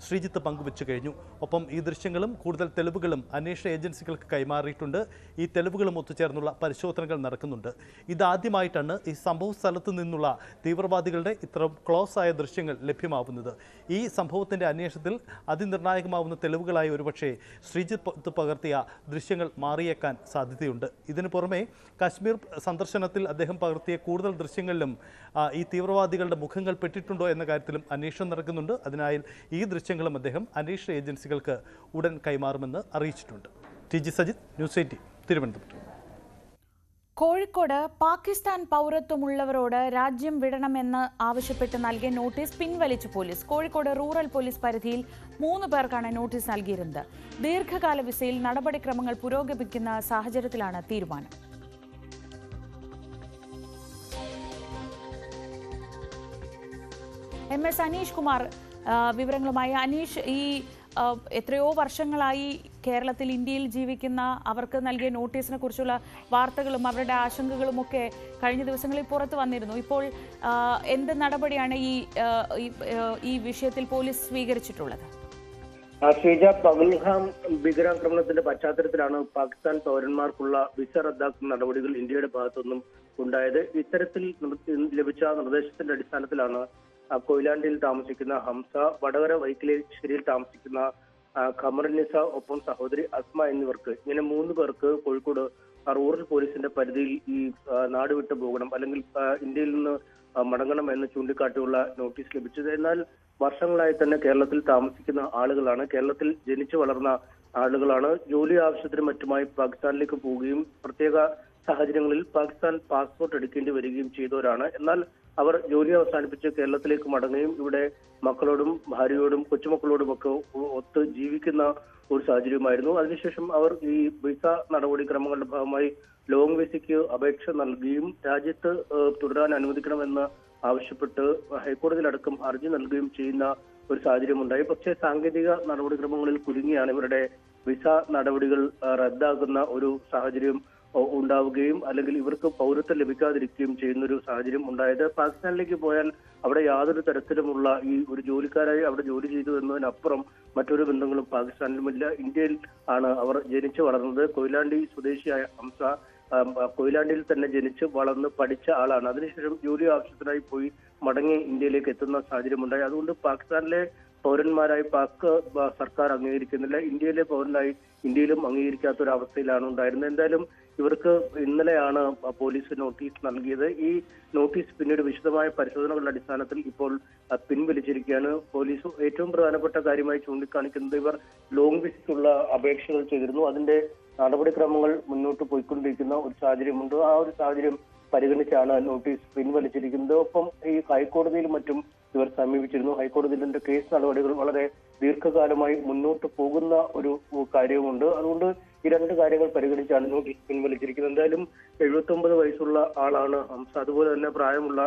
ശ്രീജിത്ത് പങ്കുവച്ചു കഴിഞ്ഞു. ഒപ്പം ഈ ദൃശ്യങ്ങളും കൂടുതൽ തെളിവുകളും അന്വേഷണ ഏജൻസികൾക്ക് കൈമാറിയിട്ടുണ്ട്. ഈ തെളിവുകളും ഒത്തുചേർന്നുള്ള പരിശോധനകൾ നടക്കുന്നുണ്ട്. ഇതാദ്യമായിട്ടാണ് ഈ സംഭവ സ്ഥലത്ത് നിന്നുള്ള തീവ്രവാദികളുടെ ഇത്ര ക്ലോസ് ആയ ദൃശ്യങ്ങൾ ലഭ്യമാവുന്നത്. ഈ സംഭവത്തിൻ്റെ അന്വേഷണത്തിൽ അതിനിർണായകമാവുന്ന തെളിവുകളായി ഒരുപക്ഷെ ശ്രീജിത്ത് പകർത്തിയ ദൃശ്യങ്ങൾ മാറിയേക്കാൻ സാധ്യതയുണ്ട്. ഇതിനു പുറമെ കശ്മീർ സന്ദർശനത്തിൽ അദ്ദേഹം പകർത്തിയ കൂടുതൽ ദൃശ്യങ്ങളിലും ഈ തീവ്രവാദികളുടെ മുഖങ്ങൾ പെട്ടിട്ടുണ്ടോ എന്ന കാര്യത്തിലും അന്വേഷണം നടക്കുന്നുണ്ട്. അതിനായി ഈ ദൃശ്യങ്ങളും അദ്ദേഹം അന്വേഷണ ഏജൻസികൾക്ക് ഉടൻ കൈമാറുമെന്ന് അറിയിച്ചിട്ടുണ്ട്. ടി.ജി. സജിത്, ന്യൂസ് 18, തിരുവനന്തപുരം. കോഴിക്കോട് പാകിസ്ഥാൻ പൗരത്വമുള്ളവരോട് രാജ്യം വിടണമെന്ന് ആവശ്യപ്പെട്ട് നൽകിയ നോട്ടീസ് പിൻവലിച്ചു പോലീസ്. കോഴിക്കോട് റൂറൽ പോലീസ് പരിധിയിൽ 3 പേർക്കാണ് നോട്ടീസ് നൽകിയിരുന്നത്. ദീർഘകാല വിസയിൽ നടപടിക്രമങ്ങൾ പുരോഗമിക്കുന്ന സാഹചര്യത്തിലാണ് തീരുമാനം. MS അനീഷ് കുമാർ വിവരങ്ങളുമായി. അനീഷ്, ഈ എത്രയോ വർഷങ്ങളായി കേരളത്തിൽ, ഇന്ത്യയിൽ ജീവിക്കുന്ന അവർക്ക് നൽകിയ നോട്ടീസിനെ കുറിച്ചുള്ള വാർത്തകളും അവരുടെ ആശങ്കകളും ഒക്കെ കഴിഞ്ഞ ദിവസങ്ങളിൽ പുറത്തു വന്നിരുന്നു. ഇപ്പോൾ എന്ത് നടപടിയാണ് ഈ വിഷയത്തിൽ പോലീസ് സ്വീകരിച്ചിട്ടുള്ളത്? ശ്രീജ, പഹൽഗാം ഭീകരാക്രമണത്തിന്റെ പശ്ചാത്തലത്തിലാണ് പാകിസ്ഥാൻ പൗരന്മാർക്കുള്ള വിസ റദ്ദാക്കുന്ന നടപടികൾ ഇന്ത്യയുടെ ഭാഗത്തുനിന്നും ഉണ്ടായത്. ഇത്തരത്തിൽ ലഭിച്ച നിർദ്ദേശത്തിന്റെ അടിസ്ഥാനത്തിലാണ് കൊയിലാണ്ടിയിൽ താമസിക്കുന്ന ഹംസ, വടകര വൈക്കിലേശ്ശേരിയിൽ താമസിക്കുന്ന ഖമറുന്നിസ, ഒപ്പം സഹോദരി അസ്മ എന്നിവർക്ക്, ഇങ്ങനെ 3 പേർക്ക് കോഴിക്കോട് റൂറൽ പോലീസിന്റെ പരിധിയിൽ ഈ നാട് വിട്ടു പോകണം, അല്ലെങ്കിൽ ഇന്ത്യയിൽ നിന്ന് മടങ്ങണം എന്ന് ചൂണ്ടിക്കാട്ടിയുള്ള നോട്ടീസ് ലഭിച്ചത്. എന്നാൽ വർഷങ്ങളായി തന്നെ കേരളത്തിൽ താമസിക്കുന്ന ആളുകളാണ്, കേരളത്തിൽ ജനിച്ചു വളർന്ന ആളുകളാണ്. ജോലി ആവശ്യത്തിനും മറ്റുമായി പാകിസ്ഥാനിലേക്ക് പോവുകയും പ്രത്യേക സാഹചര്യങ്ങളിൽ പാകിസ്ഥാൻ പാസ്പോർട്ട് എടുക്കേണ്ടി വരികയും ചെയ്തവരാണ്. എന്നാൽ അവർ ജോലി അവസാനിപ്പിച്ച് കേരളത്തിലേക്ക് മടങ്ങുകയും ഇവിടെ മക്കളോടും ഭാര്യയോടും കൊച്ചുമക്കളോടുമൊക്കെ ഒത്ത് ജീവിക്കുന്ന ഒരു സാഹചര്യമായിരുന്നു. അതിനുശേഷം അവർ ഈ വിസ നടപടിക്രമങ്ങളുടെ ഭാഗമായി ലോങ് വിസയ്ക്ക് അപേക്ഷ നൽകുകയും രാജ്യത്ത് തുടരാൻ അനുവദിക്കണമെന്ന് ആവശ്യപ്പെട്ട് ഹൈക്കോടതിയിലടക്കം ഹർജി നൽകുകയും ചെയ്യുന്ന ഒരു സാഹചര്യമുണ്ടായി. പക്ഷേ സാങ്കേതിക നടപടിക്രമങ്ങളിൽ കുരുങ്ങിയാണ് ഇവരുടെ വിസ നടപടികൾ റദ്ദാക്കുന്ന ഒരു സാഹചര്യം ഉണ്ടാവുകയും അല്ലെങ്കിൽ ഇവർക്ക് പൗരത്വം ലഭിക്കാതിരിക്കുകയും ചെയ്യുന്നൊരു സാഹചര്യം ഉണ്ടായത്. പാകിസ്ഥാനിലേക്ക് പോയാൽ അവിടെ യാതൊരു തരത്തിലുമുള്ള ഈ ഒരു ജോലിക്കാരായി അവിടെ ജോലി ചെയ്തു എന്നതിനപ്പുറം മറ്റൊരു ബന്ധങ്ങളും പാകിസ്ഥാനിലുമില്ല. ഇന്ത്യയിൽ ആണ് അവർ ജനിച്ചു വളർന്നത്. കൊയിലാണ്ടി സ്വദേശിയായ ഹംസ കൊയിലാണ്ടിയിൽ തന്നെ ജനിച്ച് വളർന്ന് പഠിച്ച ആളാണ്. അതിനുശേഷം ജോലി ആവശ്യത്തിനായി പോയി മടങ്ങി ഇന്ത്യയിലേക്ക് എത്തുന്ന സാഹചര്യമുണ്ടായി. അതുകൊണ്ട് പാകിസ്ഥാനിലെ പൗരന്മാരായി പാക് സർക്കാർ അംഗീകരിക്കുന്നില്ല, ഇന്ത്യയിലെ പൗരനായി ഇന്ത്യയിലും അംഗീകരിക്കാത്ത ഒരു അവസ്ഥയിലാണ് ഉണ്ടായിരുന്നത്. എന്തായാലും ഇവർക്ക് ഇന്നലെയാണ് പോലീസ് നോട്ടീസ് നൽകിയത്. ഈ നോട്ടീസ് പിന്നീട് വിശദമായ പരിശോധനകളുടെ അടിസ്ഥാനത്തിൽ ഇപ്പോൾ പിൻവലിച്ചിരിക്കുകയാണ് പോലീസ്. ഏറ്റവും പ്രധാനപ്പെട്ട കാര്യമായി ചൂണ്ടിക്കാണിക്കുന്നത് ഇവർ ലോങ് വിസയ്ക്കുള്ള അപേക്ഷകൾ ചെയ്തിരുന്നു. അതിന്റെ നടപടിക്രമങ്ങൾ മുന്നോട്ട് പോയിക്കൊണ്ടിരിക്കുന്ന ഒരു സാഹചര്യമുണ്ട്. ആ ഒരു സാഹചര്യം പരിഗണിച്ചാണ് നോട്ടീസ് പിൻവലിച്ചിരിക്കുന്നത്. ഒപ്പം ഈ ഹൈക്കോടതിയിലും മറ്റും ഇവർ സമീപിച്ചിരുന്നു. ഹൈക്കോടതിയിൽ കേസ് നടപടികൾ വളരെ ദീർഘകാലമായി മുന്നോട്ട് പോകുന്ന ഒരു കാര്യവുമുണ്ട്. അതുകൊണ്ട് ഈ 2 കാര്യങ്ങൾ പരിഗണിച്ചാണ് നോട്ടീസ് പിൻവലിച്ചിരിക്കുന്നത്. എന്തായാലും 79 വയസ്സുള്ള ആളാണ് ഹംസ, അതുപോലെ തന്നെ പ്രായമുള്ള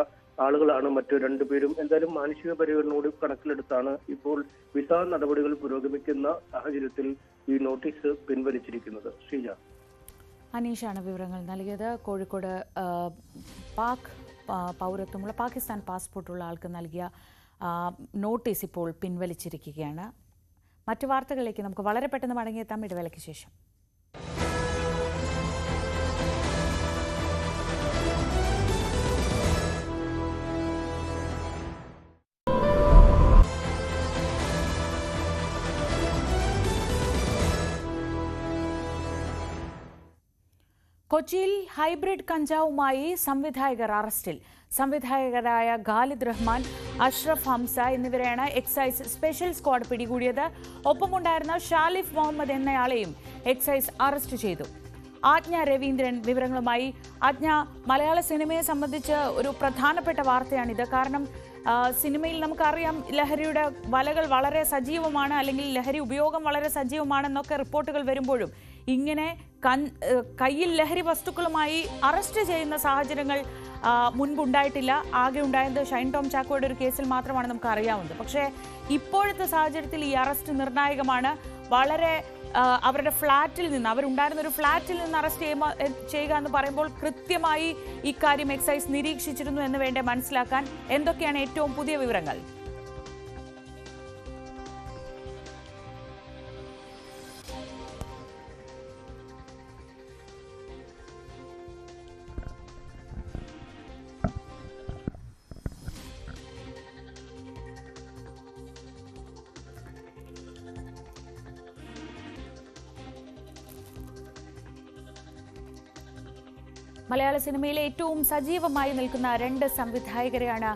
ആളുകളാണ് മറ്റു 2 പേരും. എന്തായാലും മാനുഷിക പരിഗണനയോട് കണക്കിലെടുത്താണ് ഇപ്പോൾ വിസ നടപടികൾ പുരോഗമിക്കുന്ന സാഹചര്യത്തിൽ ഈ നോട്ടീസ് പിൻവലിച്ചിരിക്കുന്നത്. ശ്രീജ, അനീഷാണ് വിവരങ്ങൾ നൽകിയത്. കോഴിക്കോട് പാക് പൗരത്വമുള്ള പാകിസ്ഥാൻ പാസ്പോർട്ടുള്ള ആൾക്ക് നൽകിയ നോട്ടീസ് ഇപ്പോൾ പിൻവലിച്ചിരിക്കുകയാണ്. മറ്റു വാർത്തകളിലേക്ക് നമുക്ക് വളരെ പെട്ടെന്ന് മടങ്ങിയെത്താം ഇടവേളയ്ക്ക് ശേഷം. കൊച്ചിയിൽ ഹൈബ്രിഡ് കഞ്ചാവുമായി സംവിധായകർ അറസ്റ്റിൽ. സംവിധായകരായ ഖാലിദ് റഹ്മാൻ, അഷ്റഫ് ഹംസ എന്നിവരെയാണ് എക്സൈസ് സ്പെഷ്യൽ സ്ക്വാഡ് പിടികൂടിയത്. ഒപ്പമുണ്ടായിരുന്ന ഷാലിഫ് മുഹമ്മദ് എന്നയാളെയും എക്സൈസ് അറസ്റ്റ് ചെയ്തു. ആജ്ഞ രവീന്ദ്രൻ വിവരങ്ങളുമായി. ആജ്ഞ, മലയാള സിനിമയെ സംബന്ധിച്ച് ഒരു പ്രധാനപ്പെട്ട വാർത്തയാണിത്. കാരണം സിനിമയിൽ നമുക്കറിയാം ലഹരിയുടെ വലകൾ വളരെ സജീവമാണ്, അല്ലെങ്കിൽ ലഹരി ഉപയോഗം വളരെ സജീവമാണെന്നൊക്കെ റിപ്പോർട്ടുകൾ വരുമ്പോഴും ഇങ്ങനെ കയ്യിൽ ലഹരി വസ്തുക്കളുമായി അറസ്റ്റ് ചെയ്യുന്ന സാഹചര്യങ്ങൾ മുൻപുണ്ടായിട്ടില്ല. ആകെ ഉണ്ടായത് ഷൈൻ ടോം ചാക്കോയുടെ ഒരു കേസിൽ മാത്രമാണ് നമുക്ക് അറിയാവുന്നത്. പക്ഷേ ഇപ്പോഴത്തെ സാഹചര്യത്തിൽ ഈ അറസ്റ്റ് നിർണായകമാണ്. വളരെ അവരുടെ ഫ്ളാറ്റിൽ നിന്ന്, അവരുണ്ടായിരുന്ന ഒരു ഫ്ളാറ്റിൽ നിന്ന് അറസ്റ്റ് ചെയ്യുക എന്ന് പറയുമ്പോൾ കൃത്യമായി ഇക്കാര്യം എക്സൈസ് നിരീക്ഷിച്ചിരുന്നു എന്ന് വേണ്ടേ മനസ്സിലാക്കാൻ. എന്തൊക്കെയാണ് ഏറ്റവും പുതിയ വിവരങ്ങൾ? മലയാള സിനിമയിലെ ഏറ്റവും സജീവമായി നിൽക്കുന്ന 2 സംവിധായകരെയാണ്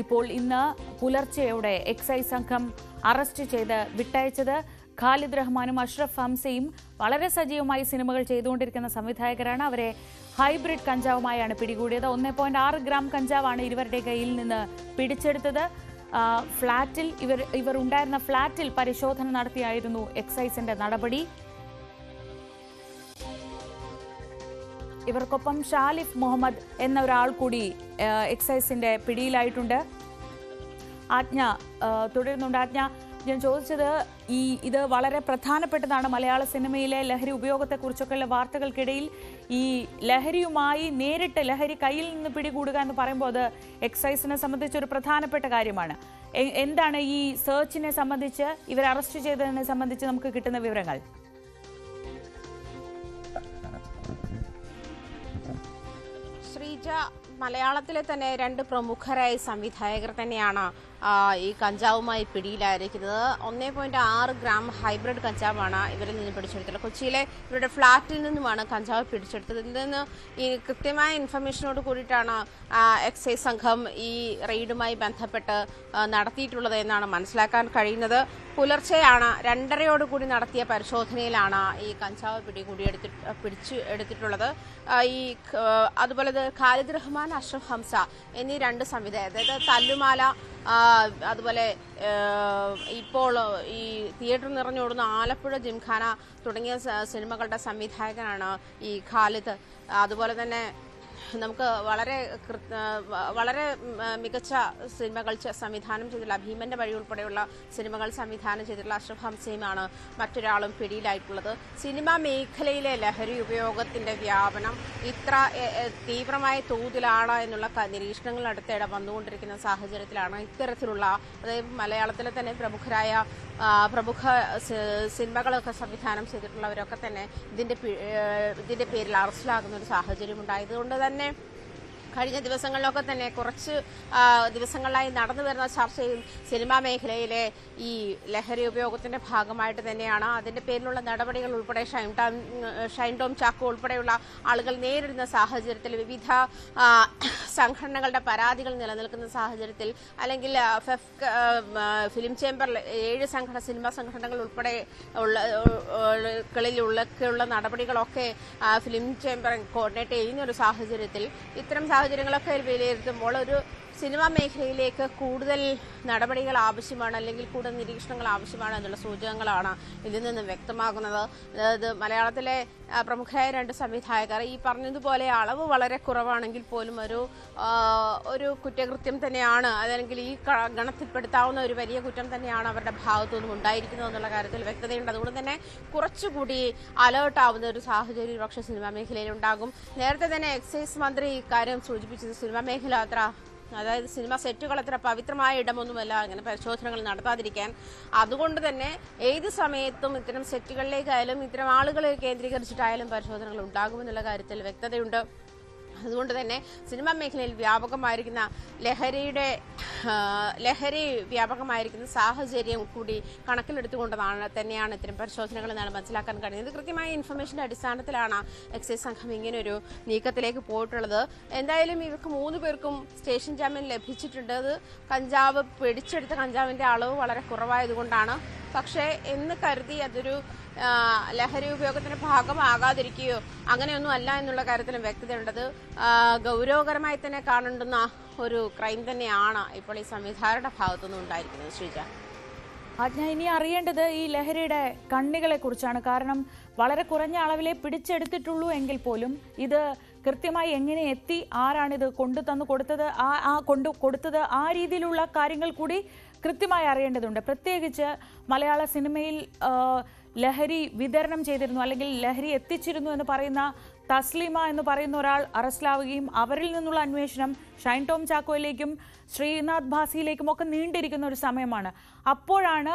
ഇപ്പോൾ ഇന്ന് പുലർച്ചെയോടെ എക്സൈസ് സംഘം അറസ്റ്റ് ചെയ്ത് വിട്ടയച്ചത്. ഖാലിദ് റഹ്മാനും അഷ്റഫ് ഹംസയും വളരെ സജീവമായി സിനിമകൾ ചെയ്തുകൊണ്ടിരിക്കുന്ന സംവിധായകരാണ്. അവരെ ഹൈബ്രിഡ് കഞ്ചാവുമായാണ് പിടികൂടിയത്. 1.6 ഗ്രാം കഞ്ചാവാണ് ഇവരുടെ കയ്യിൽ നിന്ന് പിടിച്ചെടുത്തത്. ഫ്ളാറ്റിൽ ഇവർ ഉണ്ടായിരുന്ന ഫ്ളാറ്റിൽ പരിശോധന നടത്തിയായിരുന്നു എക്സൈസിന്റെ നടപടി. ഇവർക്കൊപ്പം ഷാലിഫ് മുഹമ്മദ് എന്ന ഒരാൾ കൂടി എക്സൈസിന്റെ പിടിയിലായിട്ടുണ്ട്. ആജ്ഞ തുടരുന്നുണ്ട്. ആജ്ഞ, ഞാൻ ചോദിച്ചത് ഇത് വളരെ പ്രധാനപ്പെട്ടതാണ്. മലയാള സിനിമയിലെ ലഹരി ഉപയോഗത്തെക്കുറിച്ചൊക്കെയുള്ള വാർത്തകൾക്കിടയിൽ ഈ ലഹരിയുമായി നേരിട്ട് ലഹരി കയ്യിൽ നിന്ന് പിടികൂടുക എന്ന് പറയുമ്പോൾ അത് എക്സൈസിനെ സംബന്ധിച്ചൊരു പ്രധാനപ്പെട്ട കാര്യമാണ്. എന്താണ് ഈ സെർച്ചിനെ സംബന്ധിച്ച്, ഇവരെ അറസ്റ്റ് ചെയ്തതിനെ സംബന്ധിച്ച് നമുക്ക് കിട്ടുന്ന വിവരങ്ങൾ? ശ്രീജ, മലയാളത്തിലെ തന്നെ 2 പ്രമുഖരായ സംവിധായകർ തന്നെയാണ് ഈ കഞ്ചാവുമായി പിടിയിലായിരിക്കുന്നത്. 1.6 ഗ്രാം ഹൈബ്രിഡ് കഞ്ചാവാണ് ഇവരിൽ നിന്ന് പിടിച്ചെടുത്തത്. കൊച്ചിയിലെ ഇവരുടെ ഫ്ളാറ്റിൽ നിന്നുമാണ് കഞ്ചാവ് പിടിച്ചെടുത്തത്. ഇതിൽ നിന്ന് ഈ കൃത്യമായ ഇൻഫർമേഷനോട് കൂടിയിട്ടാണ് എക്സൈസ് സംഘം ഈ റെയ്ഡുമായി ബന്ധപ്പെട്ട് നടത്തിയിട്ടുള്ളത് എന്നാണ് മനസ്സിലാക്കാൻ കഴിയുന്നത്. പുലർച്ചെയാണ് 2:30 നടത്തിയ പരിശോധനയിലാണ് ഈ കഞ്ചാവ് പിടിച്ചു എടുത്തിട്ടുള്ളത്. അതുപോലെ ഖാലിദ് റഹ്മാൻ, അഷ്റഫ് ഹംസ എന്നീ 2 സംവിധായകർ, അതായത് തല്ലുമാല, അതുപോലെ ഇപ്പോൾ ഈ തിയേറ്റർ നിറഞ്ഞോടുന്ന ആലപ്പുഴ ജിംഖാന തുടങ്ങിയ സിനിമകളുടെ സംവിധായകനാണ് ഈ ഖാലിദ്. അതുപോലെ തന്നെ നമുക്ക് വളരെ മികച്ച സിനിമകൾ സംവിധാനം ചെയ്തിട്ടുള്ള ഭീമന്റെ വഴി ഉൾപ്പെടെയുള്ള സിനിമകൾ സംവിധാനം ചെയ്തിട്ടുള്ള അഷ്റഫ് ഹംസയുമാണ് മറ്റൊരാളും പിടിയിലായിട്ടുള്ളത്. സിനിമാ മേഖലയിലെ ലഹരി ഉപയോഗത്തിന്റെ വ്യാപനം ഇത്ര തീവ്രമായ തോതിലാണ് എന്നുള്ള നിരീക്ഷണങ്ങൾ അടുത്തിടെ വന്നുകൊണ്ടിരിക്കുന്ന സാഹചര്യത്തിലാണ് ഇത്തരത്തിലുള്ള, അതായത് മലയാളത്തിലെ തന്നെ പ്രമുഖ സിനിമകളൊക്കെ സംവിധാനം ചെയ്തിട്ടുള്ളവരൊക്കെ തന്നെ ഇതിന്റെ പേരിൽ അറസ്റ്റിലാകുന്ന ഒരു സാഹചര്യം ഉണ്ടായതുകൊണ്ട് തന്നെ കഴിഞ്ഞ ദിവസങ്ങളിലൊക്കെ തന്നെ കുറച്ച് ദിവസങ്ങളായി നടന്നു വരുന്ന ചർച്ചയിൽ സിനിമാ മേഖലയിലെ ഈ ലഹരി ഉപയോഗത്തിന്റെ ഭാഗമായിട്ട് തന്നെയാണ് അതിന്റെ പേരിലുള്ള നടപടികൾ ഉൾപ്പെടെ ഷൈൻ ടോം ചാക്കോ ഉൾപ്പെടെയുള്ള ആളുകൾ നേരിടുന്ന സാഹചര്യത്തിൽ, വിവിധ സംഘടനകളുടെ പരാതികൾ നിലനിൽക്കുന്ന സാഹചര്യത്തിൽ, അല്ലെങ്കിൽ ഫിലിം ചേംബറിൽ 7 സിനിമാ സംഘടനകൾ ഉൾപ്പെടെ ഉള്ള നടപടികളൊക്കെ ഫിലിം ചേംബർ കോർഡിനേറ്റ് ചെയ്യുന്ന ഒരു സാഹചര്യത്തിൽ ഇത്തരം സാഹചര്യങ്ങളൊക്കെ വിലയിരുത്തുമ്പോൾ ഒരു സിനിമാ മേഖലയിലേക്ക് കൂടുതൽ നടപടികൾ ആവശ്യമാണ്, അല്ലെങ്കിൽ കൂടുതൽ നിരീക്ഷണങ്ങൾ ആവശ്യമാണ് എന്നുള്ള സൂചകങ്ങളാണ് ഇതിൽ നിന്നും വ്യക്തമാകുന്നത്. അതായത് മലയാളത്തിലെ പ്രമുഖരായ 2 സംവിധായകർ ഈ പറഞ്ഞതുപോലെ അളവ് വളരെ കുറവാണെങ്കിൽ പോലും ഒരു കുറ്റകൃത്യം തന്നെയാണ്, അല്ലെങ്കിൽ ഈ ഗണത്തിൽപ്പെടുത്താവുന്ന ഒരു വലിയ കുറ്റം തന്നെയാണ് അവരുടെ ഭാഗത്തുനിന്നും ഉണ്ടായിരിക്കുന്നത് എന്നുള്ള കാര്യത്തിൽ വ്യക്തതയുണ്ട്. അതുകൊണ്ട് തന്നെ കുറച്ചുകൂടി അലേർട്ട് ആവുന്ന ഒരു സാഹചര്യം പക്ഷേ സിനിമാ മേഖലയിൽ ഉണ്ടാകും. നേരത്തെ തന്നെ എക്സൈസ് മന്ത്രി ഇക്കാര്യം സൂചിപ്പിച്ചത് സിനിമാ മേഖല അതായത് സിനിമ സെറ്റുകൾ അത്ര പവിത്രമായ ഇടമൊന്നുമല്ല ഇങ്ങനെ പരിശോധനകൾ നടത്താതിരിക്കാൻ. അതുകൊണ്ട് തന്നെ ഏത് സമയത്തും ഇത്തരം സെറ്റുകളിലേക്കായാലും ഇത്തരം ആളുകളെ കേന്ദ്രീകരിച്ചിട്ടായാലും പരിശോധനകൾ ഉണ്ടാകുമെന്നുള്ള കാര്യത്തിൽ വ്യക്തതയുണ്ട്. അതുകൊണ്ട് തന്നെ സിനിമാ മേഖലയിൽ വ്യാപകമായിരിക്കുന്ന ലഹരി വ്യാപകമായിരിക്കുന്ന സാഹചര്യം കൂടി കണക്കിലെടുത്തുകൊണ്ടതാണ് തന്നെയാണ് ഇത്തരം പരിശോധനകൾ എന്നാണ് മനസ്സിലാക്കാൻ കഴിയുന്നത്. കൃത്യമായ ഇൻഫർമേഷന്റെ അടിസ്ഥാനത്തിലാണ് എക്സൈസ് സംഘം ഇങ്ങനൊരു നീക്കത്തിലേക്ക് പോയിട്ടുള്ളത്. എന്തായാലും ഇവർക്ക് 3 പേർക്കും സ്റ്റേഷൻ ജാമ്യം ലഭിച്ചിട്ടുണ്ട്. അത് പിടിച്ചെടുത്ത കഞ്ചാവിന്റെ അളവ് വളരെ കുറവായതുകൊണ്ടാണ്. പക്ഷേ എന്ന് കരുതി അതൊരു ലഹരി ഉപയോഗത്തിന്റെ ഭാഗമാകാതിരിക്കുകയോ അങ്ങനെയൊന്നും അല്ല എന്നുള്ള കാര്യത്തിലും വ്യക്തതയുണ്ടത്. ഗൗരവകരമായി തന്നെ കാണേണ്ടുന്ന ഒരു ക്രൈം തന്നെയാണ് ഇപ്പോൾ ഈ സംവിധായകരുടെ ഭാഗത്തുനിന്ന് ഉണ്ടായിരിക്കുന്നത്. ശ്രീജ, ആജ്ഞ, ഇനി അറിയേണ്ടത് ഈ ലഹരിയുടെ കണ്ണികളെ കുറിച്ചാണ്. കാരണം വളരെ കുറഞ്ഞ അളവിലെ പിടിച്ചെടുത്തിട്ടുള്ളൂ എങ്കിൽ പോലും ഇത് കൃത്യമായി എങ്ങനെ എത്തി, ആരാണിത് കൊടുത്തത്, ആ രീതിയിലുള്ള കാര്യങ്ങൾ കൂടി കൃത്യമായി അറിയേണ്ടതുണ്ട്. പ്രത്യേകിച്ച് മലയാള സിനിമയിൽ ലഹരി വിതരണം ചെയ്തിരുന്നു അല്ലെങ്കിൽ ലഹരി എത്തിച്ചിരുന്നു എന്ന് പറയുന്ന തസ്ലീമ എന്ന് പറയുന്ന ഒരാൾ അറസ്റ്റിലാവുകയും അവരിൽ നിന്നുള്ള അന്വേഷണം ഷൈൻ ടോം ചാക്കോയിലേക്കും ശ്രീനാഥ് ഭാസിയിലേക്കും ഒക്കെ നീണ്ടിരിക്കുന്ന ഒരു സമയമാണ്. അപ്പോഴാണ്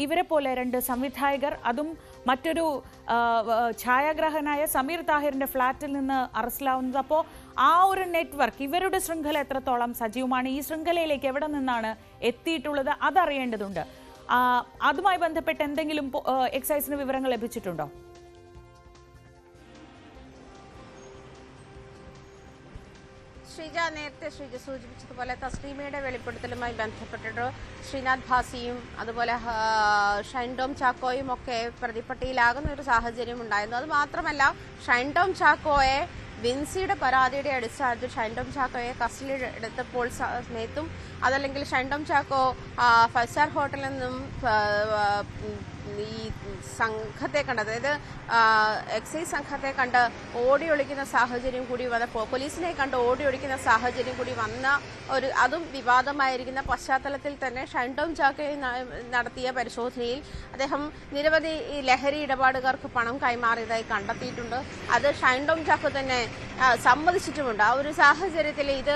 ഇവരെ പോലെ 2 സംവിധായകർ, അതും മറ്റൊരു ഛായാഗ്രാഹകനായ സമീർ താഹിറിന്റെ ഫ്ളാറ്റിൽ നിന്ന് അറസ്റ്റിലാവുന്നത്. അപ്പോൾ ആ ഒരു നെറ്റ്വർക്ക്, ഇവരുടെ ശൃംഖല എത്രത്തോളം സജീവമാണ്, ഈ ശൃംഖലയിലേക്ക് എവിടെ നിന്നാണ് എത്തിയിട്ടുള്ളത്, അതറിയേണ്ടതുണ്ട്. അതുമായി ബന്ധപ്പെട്ട് എന്തെങ്കിലും എക്സൈസിന് വിവരങ്ങൾ ലഭിച്ചിട്ടുണ്ടോ? ശ്രീജ നേരത്തെ സൂചിപ്പിച്ചതുപോലെ തസ്ലീമയുടെ വെളിപ്പെടുത്തലുമായി ബന്ധപ്പെട്ടിട്ട് ശ്രീനാഥ് ഭാസിയും അതുപോലെ ഷൈൻ ടോം ചാക്കോയും ഒക്കെ പ്രതിപ്പട്ടിയിലാകുന്ന ഒരു സാഹചര്യം ഉണ്ടായിരുന്നു. അത് മാത്രമല്ല ഷൈൻ ടോം ചാക്കോയെ വിൻസിയുടെ പരാതിയുടെ അടിസ്ഥാനത്തിൽ ഷൈൻ ടോം ചാക്കോയെ കസ്റ്റഡിയിൽ എടുത്തപ്പോൾ സമയത്തും അതല്ലെങ്കിൽ ഷൈൻ ടോം ചാക്കോ 5 സ്റ്റാർ ഹോട്ടലിൽ നിന്നും ഈ സംഘത്തെ കണ്ട്, അതായത് എക്സൈസ് സംഘത്തെ കണ്ട് ഓടി ഒളിക്കുന്ന സാഹചര്യം കൂടി വന്നപ്പോൾ, പോലീസിനെ കണ്ട് ഓടി ഒളിക്കുന്ന സാഹചര്യം കൂടി വന്ന അതും വിവാദമായിരിക്കുന്ന പശ്ചാത്തലത്തിൽ തന്നെ ഷൈൻ ടോം ചാക്കോയെ നടത്തിയ പരിശോധനയിൽ അദ്ദേഹം നിരവധി ലഹരി ഇടപാടുകാർക്ക് പണം കൈമാറിയതായി കണ്ടെത്തിയിട്ടുണ്ട്. അത് ഷൈൻ ടോം ചാക്കോ തന്നെ സമ്മതിച്ചിട്ടുമുണ്ട്. ആ ഒരു സാഹചര്യത്തിൽ ഇത്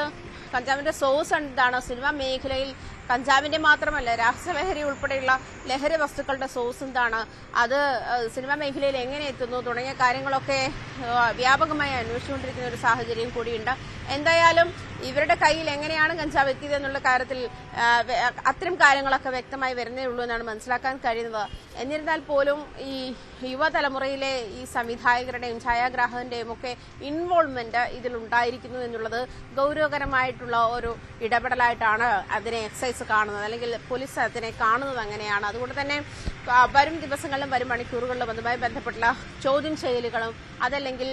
കഞ്ചാവിന്റെ സോഴ്സ് എന്താണ്, സിനിമാ മേഖലയിൽ കഞ്ചാവിന്റെ മാത്രമല്ല രാസലഹരി ഉൾപ്പെടെയുള്ള ലഹരി വസ്തുക്കളുടെ സോഴ്സ് എന്താണ്, അത് സിനിമാ മേഖലയിൽ എങ്ങനെ എത്തുന്നു തുടങ്ങിയ കാര്യങ്ങളൊക്കെ വ്യാപകമായി അന്വേഷിച്ചുകൊണ്ടിരിക്കുന്ന ഒരു സാഹചര്യം കൂടിയുണ്ട്. എന്തായാലും ഇവരുടെ കയ്യിൽ എങ്ങനെയാണ് കഞ്ചാവ് എത്തിയത് എന്നുള്ള കാര്യത്തിൽ അത്തരം കാര്യങ്ങളൊക്കെ വ്യക്തമായി വരുന്നേ ഉള്ളൂ എന്നാണ് മനസ്സിലാക്കാൻ കഴിയുന്നത്. എന്നിരുന്നാൽ പോലും ഈ യുവതലമുറയിലെ ഈ സംവിധായകരുടെയും ഛായാഗ്രാഹകന്റെയും ഒക്കെ ഇൻവോൾവ്മെന്റ് ഇതിലുണ്ടായിരിക്കുന്നു എന്നുള്ളത് ഗൗരവകരമായിട്ടുള്ള ഒരു ഇടപെടലായിട്ടാണ് അതിനെ എക്സൈസ് കാണുന്നത്, അല്ലെങ്കിൽ പോലീസ് അതിനെ കാണുന്നത് അങ്ങനെയാണ്. അതുകൊണ്ട് തന്നെ വരും ദിവസങ്ങളിലും വരും മണിക്കൂറുകളിലും അതുമായി ബന്ധപ്പെട്ടുള്ള ചോദ്യം ചെയ്യലുകളും അതല്ലെങ്കിൽ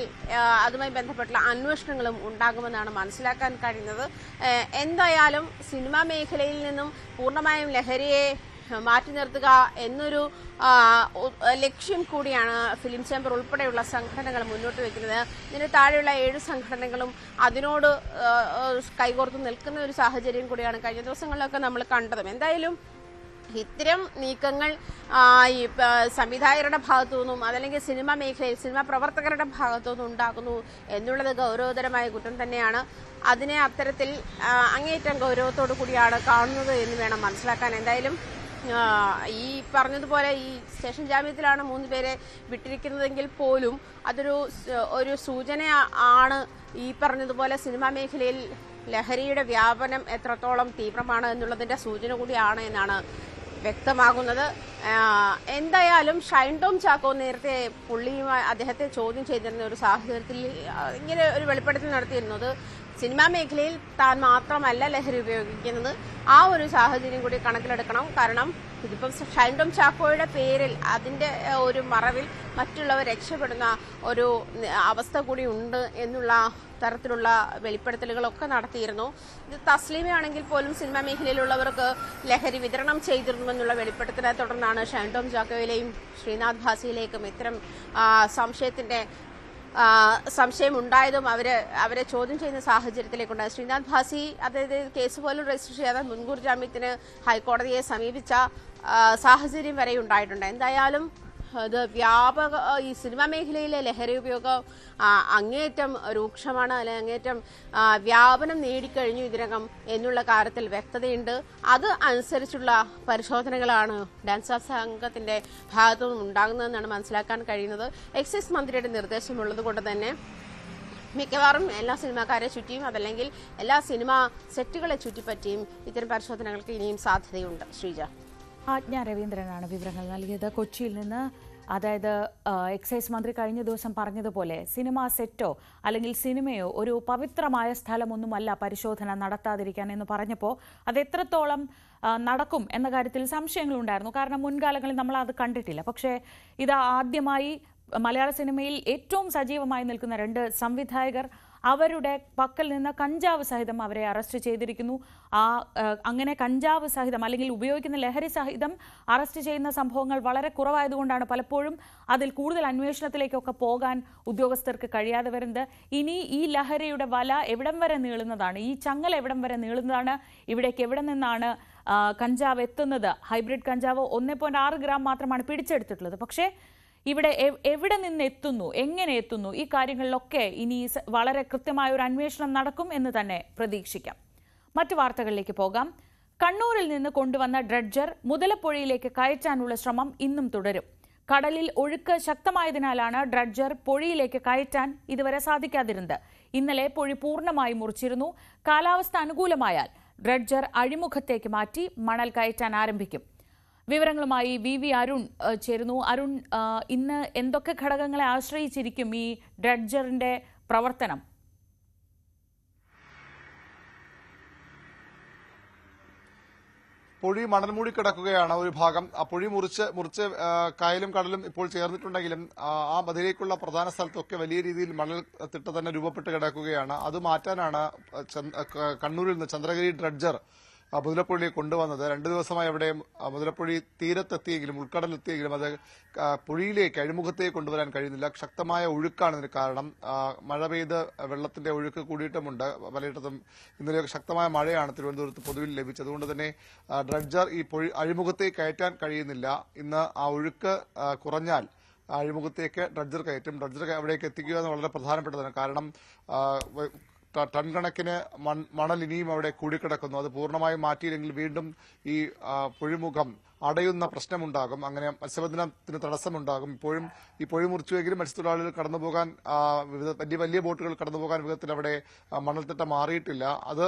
അതുമായി ബന്ധപ്പെട്ടുള്ള അന്വേഷണങ്ങളും ഉണ്ടാകുമെന്നാണ് മനസ്സിലാക്കാൻ കഴിയുന്നത്. എന്തായാലും സിനിമാ മേഖലയിൽ നിന്നും പൂർണ്ണമായും ലഹരിയെ മാറ്റി നിർത്തുക എന്നൊരു ലക്ഷ്യം കൂടിയാണ് ഫിലിം ചേംബർ ഉൾപ്പെടെയുള്ള സംഘടനകൾ മുന്നോട്ട് വെക്കുന്നത്. ഇതിന് താഴെയുള്ള 7 സംഘടനകളും അതിനോട് കൈകോർത്ത് നിൽക്കുന്ന ഒരു സാഹചര്യം കൂടിയാണ് കഴിഞ്ഞ ദിവസങ്ങളിലൊക്കെ നമ്മൾ കണ്ടതും. എന്തായാലും ഇത്തരം നീക്കങ്ങൾ ഈ സംവിധായകരുടെ ഭാഗത്തു നിന്നും അതല്ലെങ്കിൽ സിനിമാ മേഖലയിൽ സിനിമാ പ്രവർത്തകരുടെ ഭാഗത്തു നിന്നും ഉണ്ടാകുന്നു എന്നുള്ളത് ഗൗരവതരമായ കുറ്റം തന്നെയാണ്. അതിനെ അത്തരത്തിൽ അങ്ങേയറ്റം ഗൗരവത്തോടു കൂടിയാണ് കാണുന്നത് എന്ന് വേണം മനസ്സിലാക്കാൻ. എന്തായാലും ഈ പറഞ്ഞതുപോലെ ഈ സ്റ്റേഷൻ ജാമ്യത്തിലാണ് 3 പേരെ വിട്ടിരിക്കുന്നതെങ്കിൽ പോലും അതൊരു സൂചന ആണ്. ഈ പറഞ്ഞതുപോലെ സിനിമാ മേഖലയിൽ ലഹരിയുടെ വ്യാപനം എത്രത്തോളം തീവ്രമാണ് എന്നുള്ളതിന്റെ സൂചന കൂടിയാണ് എന്നാണ് വ്യക്തമാകുന്നത്. എന്തായാലും ഷൈൻ ടോം ചാക്കോ നേരത്തെ പുള്ളിയുമായി അദ്ദേഹത്തെ ചോദ്യം ചെയ്തിരുന്ന ഒരു സാഹചര്യത്തിൽ ഇങ്ങനെ ഒരു വെളിപ്പെടുത്തൽ നടത്തിയിരുന്നത് സിനിമാ മേഖലയിൽ താൻ മാത്രമല്ല ലഹരി ഉപയോഗിക്കുന്നത്, ആ ഒരു സാഹചര്യം കൂടി കണക്കിലെടുക്കണം. കാരണം ഇതിപ്പം ഷൈൻ ടോം ചാക്കോയുടെ പേരിൽ അതിന്റെ ഒരു മറവിൽ മറ്റുള്ളവർ രക്ഷപ്പെടുന്ന ഒരു അവസ്ഥ കൂടി ഉണ്ട് എന്നുള്ള തരത്തിലുള്ള വെളിപ്പെടുത്തലുകളൊക്കെ നടത്തിയിരുന്നു. ഇത് തസ്ലീമയാണെങ്കിൽ പോലും സിനിമാ മേഖലയിലുള്ളവർക്ക് ലഹരി വിതരണം ചെയ്തിരുന്നുവെന്നുള്ള വെളിപ്പെടുത്തലെ തുടർന്നാണ് ഷൈൻ ടോം ചാക്കോയിലെയും ശ്രീനാഥ് ഭാസിയിലേക്കും ഇത്തരം സംശയം ഉണ്ടായതും അവരെ ചോദ്യം ചെയ്യുന്ന സാഹചര്യത്തിലേക്കുണ്ടായി. ശ്രീനാഥ് ഭാസി അതായത് കേസ് പോലും രജിസ്റ്റർ ചെയ്യാതെ മുൻകൂർ ജാമ്യത്തിന് ഹൈക്കോടതിയെ സമീപിച്ച സാഹചര്യം വരെ ഉണ്ടായിട്ടുണ്ട്. എന്തായാലും ഇത് ഈ സിനിമാ മേഖലയിലെ ലഹരി ഉപയോഗം അങ്ങേയറ്റം രൂക്ഷമാണ്, അല്ലെങ്കിൽ അങ്ങേയറ്റം വ്യാപനം നേടിക്കഴിഞ്ഞു ഇതിനകം എന്നുള്ള കാര്യത്തിൽ വ്യക്തതയുണ്ട്. അത് അനുസരിച്ചുള്ള പരിശോധനകളാണ് ഡാൻസ് ഓഫ് സംഘത്തിന്റെ ഭാഗത്തുനിന്നും ഉണ്ടാകുന്നതെന്നാണ് മനസ്സിലാക്കാൻ കഴിയുന്നത്. എക്സൈസ് മന്ത്രിയുടെ നിർദ്ദേശമുള്ളത് കൊണ്ട് തന്നെ മിക്കവാറും എല്ലാ സിനിമാക്കാരെ ചുറ്റിയും അതല്ലെങ്കിൽ എല്ലാ സിനിമാ സെറ്റുകളെ ചുറ്റിപ്പറ്റിയും ഇത്തരം പരിശോധനകൾക്ക് ഇനിയും സാധ്യതയുണ്ട്. ശ്രീജ. ആജ്ഞ രവീന്ദ്രനാണ് വിവരങ്ങൾ നൽകിയത് കൊച്ചിയിൽ നിന്ന്. അതായത് എക്സൈസ് മന്ത്രി കഴിഞ്ഞ ദിവസം പറഞ്ഞതുപോലെ സിനിമാ സെറ്റോ അല്ലെങ്കിൽ സിനിമയോ ഒരു പവിത്രമായ സ്ഥലമൊന്നുമല്ല പരിശോധന നടത്താതിരിക്കാൻ എന്ന് പറഞ്ഞപ്പോൾ അത് എത്രത്തോളം നടക്കും എന്ന കാര്യത്തിൽ സംശയങ്ങളുണ്ടായിരുന്നു. കാരണം മുൻകാലങ്ങളിൽ നമ്മൾ അത് കണ്ടിട്ടില്ല. പക്ഷേ ഇത് ആദ്യമായി മലയാള സിനിമയിൽ ഏറ്റവും സജീവമായി നിൽക്കുന്ന 2 സംവിധായകർ അവരുടെ പക്കൽ നിന്ന് കഞ്ചാവ് സഹിതം അവരെ അറസ്റ്റ് ചെയ്തിരിക്കുന്നു. അങ്ങനെ കഞ്ചാവ് സഹിതം അല്ലെങ്കിൽ ഉപയോഗിക്കുന്ന ലഹരി സഹിതം അറസ്റ്റ് ചെയ്യുന്ന സംഭവങ്ങൾ വളരെ കുറവായതുകൊണ്ടാണ് പലപ്പോഴും അതിൽ കൂടുതൽ അന്വേഷണത്തിലേക്കൊക്കെ പോകാൻ ഉദ്യോഗസ്ഥർക്ക് കഴിയാതെ വരുന്നത്. ഇനി ഈ ലഹരിയുടെ വല എവിടം വരെ നീളുന്നതാണ്, ഈ ചങ്ങല എവിടം വരെ നീളുന്നതാണ്, ഇവിടേക്ക് എവിടെ നിന്നാണ് കഞ്ചാവ് എത്തുന്നത്. ഹൈബ്രിഡ് കഞ്ചാവ് 1.6 ഗ്രാം മാത്രമാണ് പിടിച്ചെടുത്തിട്ടുള്ളത്. പക്ഷേ ഇവിടെ എവിടെ നിന്ന് എത്തുന്നു, എങ്ങനെ എത്തുന്നു, ഈ കാര്യങ്ങളിലൊക്കെ ഇനി വളരെ കൃത്യമായ ഒരു അന്വേഷണം നടക്കും എന്ന് തന്നെ പ്രതീക്ഷിക്കാം. മറ്റു വാർത്തകളിലേക്ക് പോകാം. കണ്ണൂരിൽ നിന്ന് കൊണ്ടുവന്ന ഡ്രഡ്ജർ മുതലപ്പുഴയിലേക്ക് കയറ്റാനുള്ള ശ്രമം ഇന്നും തുടരും. കടലിൽ ഒഴുക്ക് ശക്തമായതിനാലാണ് ഡ്രഡ്ജർ പുഴയിലേക്ക് കയറ്റാൻ ഇതുവരെ സാധിക്കാതിരുന്നത്. ഇന്നലെ പുഴ പൂർണ്ണമായി മുറിച്ചിരുന്നു. കാലാവസ്ഥ അനുകൂലമായാൽ ഡ്രഡ്ജർ അഴിമുഖത്തേക്ക് മാറ്റി മണൽ കയറ്റാൻ ആരംഭിക്കും. വിവരങ്ങളുമായി വി അരുൺ ചേരുന്നു. അരുൺ, ഇന്ന് എന്തൊക്കെ ഘടകങ്ങളെ ആശ്രയിച്ചിരിക്കും ഈ ഡ്രഡ്ജറിന്റെ പ്രവർത്തനം? പൊഴി മണൽ മൂടി കിടക്കുകയാണ് ഒരു ഭാഗം. ആ പൊഴി മുറിച്ച് കായലും കടലും ഇപ്പോൾ ചേർന്നിട്ടുണ്ടെങ്കിലും ആ അതിലേക്കുള്ള പ്രധാന സ്ഥലത്തൊക്കെ വലിയ രീതിയിൽ മണൽ തിട്ട തന്നെ രൂപപ്പെട്ട് കിടക്കുകയാണ്. അത് മാറ്റാനാണ് കണ്ണൂരിൽ നിന്ന് ചന്ദ്രഗിരി ഡ്രഡ്ജർ മുതലപ്പുഴയിലേക്ക് കൊണ്ടുവന്നത്. 2 ദിവസമായി അവിടെ മുതലപ്പുഴി തീരത്തെത്തിയെങ്കിലും ഉൾക്കടലെത്തിയെങ്കിലും അത് പുഴയിലേക്ക് അഴിമുഖത്തേക്ക് കൊണ്ടുവരാൻ കഴിയുന്നില്ല. ശക്തമായ ഒഴുക്കാണ് ഇതിന് കാരണം. മഴ പെയ്ത് വെള്ളത്തിന്റെ ഒഴുക്ക് കൂടിയിട്ടുമുണ്ട് പലയിടത്തും. ഇന്നലെ ശക്തമായ മഴയാണ് തിരുവനന്തപുരത്ത് പൊതുവിൽ ലഭിച്ചത്. അതുകൊണ്ട് തന്നെ ഡ്രഡ്ജർ ഈ അഴിമുഖത്തേക്ക് കയറ്റാൻ കഴിയുന്നില്ല. ഇന്ന് ആ ഒഴുക്ക് കുറഞ്ഞാൽ അഴിമുഖത്തേക്ക് ഡ്രഡ്ജർ കയറ്റും. ഡ്രഡ്ജർ അവിടേക്ക് എത്തിക്കുക എന്ന് വളരെ പ്രധാനപ്പെട്ടതാണ്. കാരണം ടൺ കണക്കിന് മണൽ ഇനിയും അവിടെ കൂടിക്കിടക്കുന്നു. അത് പൂർണ്ണമായും മാറ്റിയില്ലെങ്കിൽ വീണ്ടും ഈ പൊഴിമുഖം അടയുന്ന പ്രശ്നമുണ്ടാകും. അങ്ങനെ മത്സ്യബന്ധനത്തിന് തടസ്സമുണ്ടാകും. ഇപ്പോഴും ഈ പൊഴി മുറിച്ചുവെങ്കിലും മത്സ്യത്തൊഴിലാളികൾ കടന്നുപോകാൻ വലിയ ബോട്ടുകൾ കടന്നുപോകാൻ വിധത്തിൽ അവിടെ മണൽത്തിട്ട മാറിയിട്ടില്ല. അത്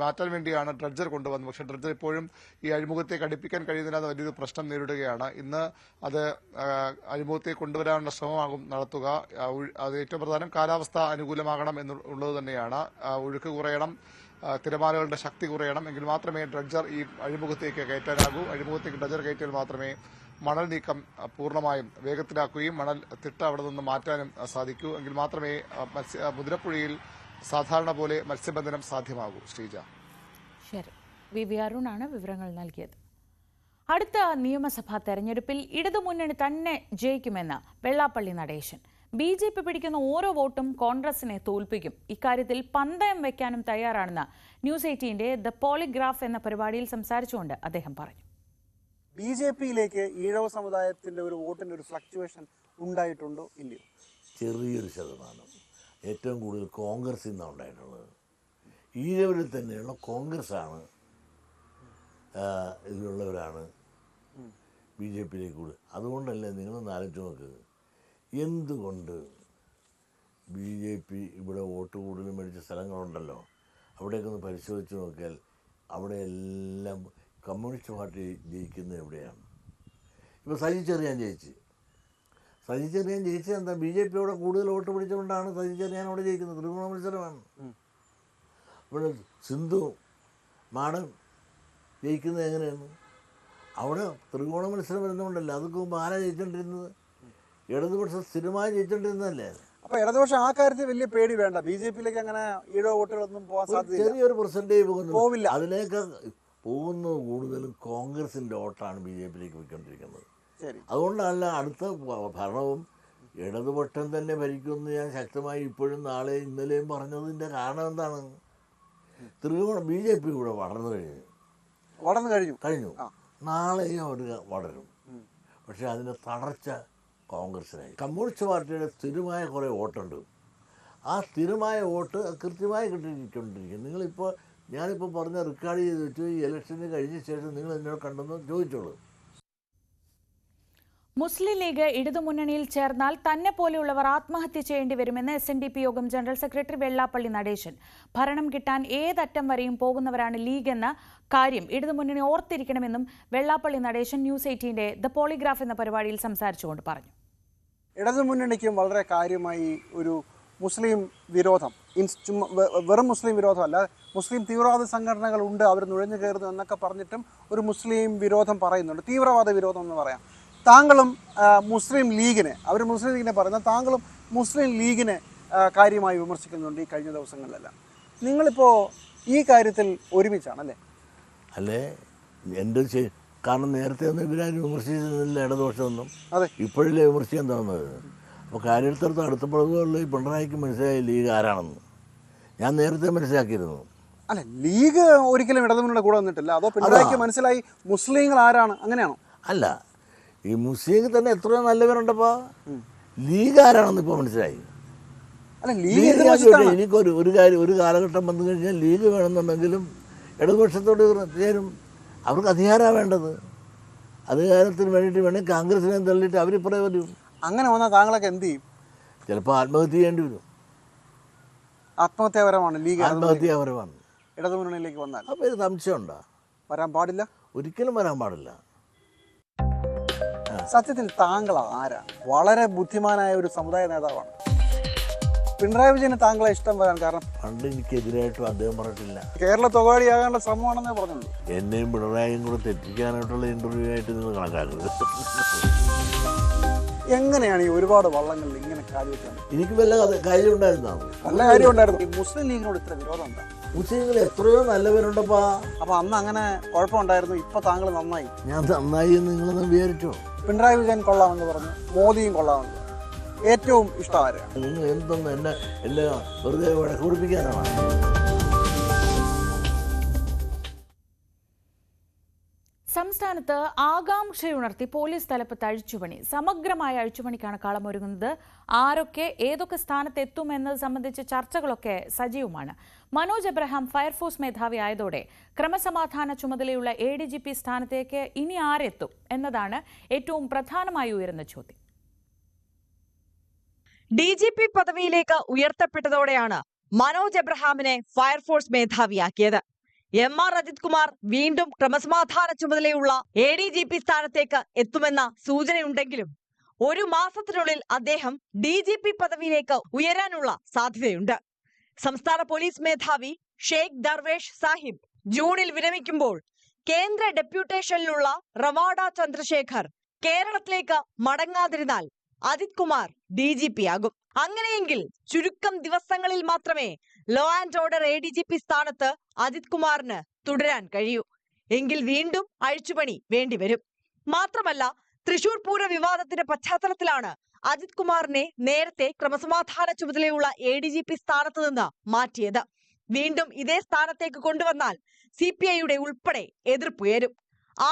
മാറ്റാൻ വേണ്ടിയാണ് ഡ്രഡ്ജർ കൊണ്ടുവന്നത്. പക്ഷേ ഡ്രഡ്ജർ ഇപ്പോഴും ഈ അഴിമുഖത്തേക്ക് അടുപ്പിക്കാൻ കഴിയുന്നില്ല എന്ന വലിയൊരു പ്രശ്നം നേരിടുകയാണ്. ഇന്ന് അത് അഴിമുഖത്തേക്ക് കൊണ്ടുവരാനുള്ള ശ്രമമാകും നടത്തുക. അത് ഏറ്റവും പ്രധാനം കാലാവസ്ഥ അനുകൂലമാകണം എന്നുള്ളത് തന്നെയാണ്. ഒഴുക്ക് കുറയണം, തിരമാലകളുടെ ശക്തി കുറയണം, എങ്കിൽ മാത്രമേ ഡ്രഡ്ജർ ഈ അഴിമുഖത്തേക്ക് കയറ്റാനാകൂ. അഴിമുഖത്തേക്ക് ഡ്രഡ്ജർ കയറ്റിയാൽ മാത്രമേ മണൽ നീക്കം പൂർണ്ണമായും വേഗത്തിലാക്കുകയും മണൽ തിട്ട അവിടെ നിന്ന് മാറ്റാനും സാധിക്കൂ. എങ്കിൽ മാത്രമേ മുതിരപ്പുഴയിൽ സാധാരണ പോലെ മത്സ്യബന്ധനം സാധ്യമാകൂ. ശ്രീജ. ശരി, വി അരുണാണ് വിവരങ്ങൾ നൽകിയത്. അടുത്ത നിയമസഭാ തെരഞ്ഞെടുപ്പിൽ ഇടതുമുന്നണി തന്നെ ജയിക്കുമെന്ന് വെള്ളാപ്പള്ളി നടേശൻ. BJP പിടിക്കുന്ന ഓരോ വോട്ടും കോൺഗ്രസിനെ തോൽപ്പിക്കും. ഇക്കാര്യത്തിൽ പന്തയം വെക്കാനും തയ്യാറാണെന്ന് ന്യൂസ് 18ന്റെ ദ പോളിഗ്രാഫ് എന്ന പരിപാടിയിൽ സംസാരിച്ചുകൊണ്ട് അദ്ദേഹം പറഞ്ഞു. BJPയിലേക്ക് ഈഴവ സമുദായത്തിന്റെ ഒരു വോട്ടിന്റെ ഒരു ഫ്ലക്ച്വേഷൻ ഉണ്ടായിട്ടുണ്ടോ ഇല്ലയോ? ചെറിയൊരു ശതമാനം. ഏറ്റവും കൂടുതൽ കോൺഗ്രസിൽ നിന്നാണ് ഉണ്ടായിട്ടുള്ളത്. ഈഴവരിൽ തന്നെയുള്ള കോൺഗ്രസ്സാണ് ഇതിലുള്ളവരാണ് BJPയിലേക്ക് കൂടുതൽ. അതുകൊണ്ടല്ലേ നിങ്ങളൊന്ന് ആലോചിച്ച് നോക്ക്, എന്തുകൊണ്ട് BJP ഇവിടെ വോട്ട് കൂടുതൽ മേടിച്ച സ്ഥലങ്ങളുണ്ടല്ലോ, അവിടെയൊക്കെ ഒന്ന് പരിശോധിച്ച് നോക്കിയാൽ അവിടെയെല്ലാം കമ്മ്യൂണിസ്റ്റ് പാർട്ടി ജയിക്കുന്നത് എവിടെയാണ്? ഇപ്പോൾ സജി ചെറിയാൻ ജയിച്ചത് എന്താ? BJPയോടെ കൂടുതൽ വോട്ട് പിടിച്ചുകൊണ്ടാണ് സജി ചെറിയാൻ അവിടെ ജയിക്കുന്നത്. ത്രികോണ മത്സരമാണ്. ഇവിടെ സിന്ധു മാഡം ജയിക്കുന്നത് എങ്ങനെയാണ്? അവിടെ ത്രികോണ മത്സരം വരുന്നതുകൊണ്ടല്ല. അതൊക്കെ മുമ്പ് ആരാ ജയിച്ചുകൊണ്ടിരുന്നത്? ഇടതുപക്ഷം സ്ഥിരമായി ജയിച്ചുകൊണ്ടിരുന്നതല്ലേ. അപ്പൊ ഇടതുപക്ഷം ആ കാര്യത്തിൽ വലിയ പേടി വേണ്ട. BJPയിലേക്ക് അങ്ങനെ ഈഴവ വോട്ടുകളൊന്നും പോകാൻ സാധ്യത ചെറിയൊരു പെർസെൻറ്റേജ് പോവില്ല. അതിലേക്ക് പോകുന്നത് കൂടുതലും കോൺഗ്രസിന്റെ വോട്ടാണ് BJPയിലേക്ക് പോയിക്കൊണ്ടിരിക്കുന്നത്. അതുകൊണ്ടല്ല അടുത്ത ഭരണവും ഇടതുപക്ഷം തന്നെ ഭരിക്കുമെന്ന് ഞാൻ ശക്തമായി ഇപ്പോഴും നാളെ ഇന്നലെയും പറഞ്ഞതിന്റെ കാരണം എന്താണ്? ത്രികോണം BJP ഇവിടെ വളർന്നു കഴിഞ്ഞു. നാളെയും അവർ വളരും. പക്ഷെ അതിൻ്റെ തടർച്ച കോൺഗ്രസിനായി. കമ്മ്യൂണിസ്റ്റ് പാർട്ടിയുടെ സ്ഥിരമായ കുറേ വോട്ടുണ്ട്. ആ സ്ഥിരമായ വോട്ട് കൃത്യമായി കിട്ടിക്കൊണ്ടിരിക്കും. ഞാനിപ്പോൾ പറഞ്ഞ റെക്കോർഡ് ചെയ്ത് വെച്ചു. ഈ ഇലക്ഷന് കഴിഞ്ഞ ശേഷം നിങ്ങൾ എന്നോട് കണ്ടെന്ന് ചോദിച്ചോളൂ. മുസ്ലിം ലീഗ് ഇടതുമുന്നണിയിൽ ചേർന്നാൽ തന്നെ പോലെയുള്ളവർ ആത്മഹത്യ ചെയ്യേണ്ടി വരുമെന്ന് SNDP Yogam general secretary Vellappally Natesan. ഭരണം കിട്ടാൻ ഏതറ്റം വരെയും പോകുന്നവരാണ് ലീഗ് എന്ന കാര്യം ഇടതുമുന്നണി ഓർത്തിരിക്കണമെന്നും വെള്ളാപ്പള്ളി നടേശൻ ന്യൂസ് 18ന്റെ ദ പോളിഗ്രാഫ് എന്ന പരിപാടിയിൽ സംസാരിച്ചുകൊണ്ട് പറഞ്ഞു. ഇടതുമുന്നണിക്കും വളരെ കാര്യമായി ഒരു മുസ്ലിം വിരോധം, വെറും മുസ്ലിം വിരോധമല്ല, മുസ്ലിം തീവ്രവാദ സംഘടനകളുണ്ട്, അവർ നുഴഞ്ഞു കയറുന്നു എന്നൊക്കെ പറഞ്ഞിട്ടും ഒരു മുസ്ലിം വിരോധം പറയുന്നുണ്ട്. തീവ്രവാദ വിരോധം എന്ന് പറയാം. താങ്കളും മുസ്ലിം ലീഗിനെ പറയുന്നത്, താങ്കളും മുസ്ലിം ലീഗിനെ കാര്യമായി വിമർശിക്കുന്നുണ്ട് ഈ കഴിഞ്ഞ ദിവസങ്ങളിലെല്ലാം. നിങ്ങളിപ്പോൾ ഈ കാര്യത്തിൽ ഒരുമിച്ചാണല്ലേ? അല്ലേ, എൻ്റെ കാരണം നേരത്തെ ഒന്നും ഇവരാരും വിമർശിച്ചിരുന്നില്ല ഇടതുപക്ഷമൊന്നും. ഇപ്പോഴല്ലേ വിമർശിക്കാൻ തോന്നുന്നത്. അപ്പോൾ കാര്യത്തിനടുത്ത് അടുത്തപ്പോഴുള്ള ഈ പിണറായിക്ക് മനസ്സിലായി ലീഗ് ആരാണെന്ന്. ഞാൻ നേരത്തെ മനസ്സിലാക്കിയിരുന്നു. അല്ല, ലീഗ് ഒരിക്കലും ഇടതുമുന്നണിയുടെ കൂടെ വന്നിട്ടില്ല. അതോ പിണറായിക്ക് മനസ്സിലായി മുസ്ലിങ്ങൾ ആരാണ്, അങ്ങനെയാണോ? അല്ല, ഈ മുസ്ലിം തന്നെ എത്രയോ നല്ലവരുണ്ടപ്പോൾ ലീഗ് ആരാണെന്ന് ഇപ്പോൾ മനസ്സിലായി. അല്ല, എനിക്കൊരു ഒരു കാലഘട്ടം വന്നു കഴിഞ്ഞാൽ ലീഗ് വേണമെന്നുണ്ടെങ്കിലും ഇടതുപക്ഷത്തോട് ചേരും. അവർക്ക് അധികാരമാണ് വേണ്ടത്. അധികാരത്തിന് വേണ്ടിയിട്ട് വേണമെങ്കിൽ കോൺഗ്രസിനെ തള്ളിയിട്ട് അവരിപ്പറേ വരും. അങ്ങനെ വന്നാൽ താങ്കളൊക്കെ എന്ത് ചെയ്യും? ചിലപ്പോൾ ആത്മഹത്യ ചെയ്യേണ്ടി വരും. ആത്മഹത്യാപരമാണ് ലീഗ്, ആത്മഹത്യാപരമാണ് ഇടതുമുന്നണിയിലേക്ക് വന്നാൽ. അപ്പോൾ ഇത് സംശയമുണ്ടോ? വരാൻ പാടില്ല, ഒരിക്കലും വരാൻ പാടില്ല. സത്യത്തിൽ താങ്കൾ ആരാണ്? വളരെ ബുദ്ധിമാനായ ഒരു സമുദായ നേതാവാണ്. പിണറായി വിജയന് താങ്കളെ ഇഷ്ടം വരാൻ കാരണം? പണ്ട് എനിക്കെതിരായിട്ടും അദ്ദേഹം പറഞ്ഞിട്ടില്ല. കേരള തൊഗാടിയാകാനുള്ള ശ്രമമാണെന്നേ പറഞ്ഞുള്ളൂ. എന്നെയും പിണറായിയും കൂടെ തെറ്റിക്കാനായിട്ടുള്ള ഇന്റർവ്യൂ ആയിട്ട് നിങ്ങൾ കണക്കാക്കരുത്. എങ്ങനെയാണ് ഈ ഒരുപാട് വള്ളങ്ങളിൽ ഇങ്ങനെ കാര്യമാക്കാൻ? എനിക്ക് വല്ല കാര്യം ഉണ്ടായിരുന്നാണ്. നല്ല കാര്യം ഉണ്ടായിരുന്നു. ഈ മുസ്ലിം ലീഗിനോട് ഇത്ര വിരോധം എന്താ? മുസ്ലിങ്ങൾ എത്രയോ നല്ലവരുണ്ടപ്പാ. അപ്പൊ അന്ന് അങ്ങനെ കുഴപ്പമുണ്ടായിരുന്നു, ഇപ്പൊ താങ്കൾ നന്നായി. ഞാൻ നന്നായി എന്ന് നിങ്ങളൊന്ന് വിചാരിച്ചോ? പിണറായി വിജയൻ കൊള്ളാമെന്ന് പറഞ്ഞു, മോദിയും കൊള്ളാമെന്ന് പറഞ്ഞു. ഏറ്റവും ഇഷ്ടം ആരെയാണ്? നിങ്ങൾ എന്തൊന്നും എന്നെ വെറുതെ കുറിപ്പിക്കാനാണ്. സംസ്ഥാനത്ത് ആകാംക്ഷയുണർത്തി പോലീസ് തലപ്പത്ത് അഴിച്ചുപണി. സമഗ്രമായ അഴിച്ചുപണിക്കാണ് കളമൊരുങ്ങുന്നത്. ആരൊക്കെ ഏതൊക്കെ സ്ഥാനത്ത് എത്തുമെന്നത് സംബന്ധിച്ച് ചർച്ചകളൊക്കെ സജീവമാണ്. മനോജ് എബ്രഹാം ഫയർഫോഴ്സ് മേധാവി ആയതോടെ ക്രമസമാധാന ചുമതലയുള്ള ADGP സ്ഥാനത്തേക്ക് ഇനി ആരെത്തും എന്നതാണ് ഏറ്റവും പ്രധാനമായി ഉയരുന്ന ചോദ്യം. DGP പദവിയിലേക്ക് ഉയർത്തപ്പെട്ടതോടെയാണ് മനോജ് എബ്രഹാമിനെ ഫയർഫോഴ്സ് മേധാവിയാക്കിയത്. MR അജിത് കുമാർ വീണ്ടും ക്രമസമാധാന ചുമതലയുള്ള ADGP സ്ഥാനത്തേക്ക് എത്തുമെന്ന സൂചനയുണ്ടെങ്കിലും ഒരു മാസത്തിനുള്ളിൽ അദ്ദേഹം DGP പദവിയിലേക്ക് ഉയരാനുള്ള സാധ്യതയുണ്ട്. സംസ്ഥാന പോലീസ് മേധാവി ഷെയ്ഖ് ദർവേഷ് സാഹിബ് ജൂണിൽ വിരമിക്കുമ്പോൾ കേന്ദ്ര ഡെപ്യൂട്ടേഷനിലുള്ള റവാഡ ചന്ദ്രശേഖർ കേരളത്തിലേക്ക് മടങ്ങാതിരുന്നാൽ അജിത് കുമാർ DGP ആകും. അങ്ങനെയെങ്കിൽ ചുരുക്കം ദിവസങ്ങളിൽ മാത്രമേ ലോ ആൻഡ് ഓർഡർ ADGP സ്ഥാനത്ത് അജിത് കുമാറിന് തുടരാൻ കഴിയൂ. എങ്കിൽ വീണ്ടും അഴിച്ചുപണി വേണ്ടിവരും. മാത്രമല്ല, തൃശൂർ പൂര വിവാദത്തിന്റെ പശ്ചാത്തലത്തിലാണ് അജിത് കുമാറിനെ നേരത്തെ ക്രമസമാധാന ചുമതലയുള്ള ADGP സ്ഥാനത്ത് നിന്ന് മാറ്റിയത്. വീണ്ടും ഇതേ സ്ഥാനത്തേക്ക് കൊണ്ടുവന്നാൽ CPIയുടെ ഉൾപ്പെടെ എതിർപ്പുയരും.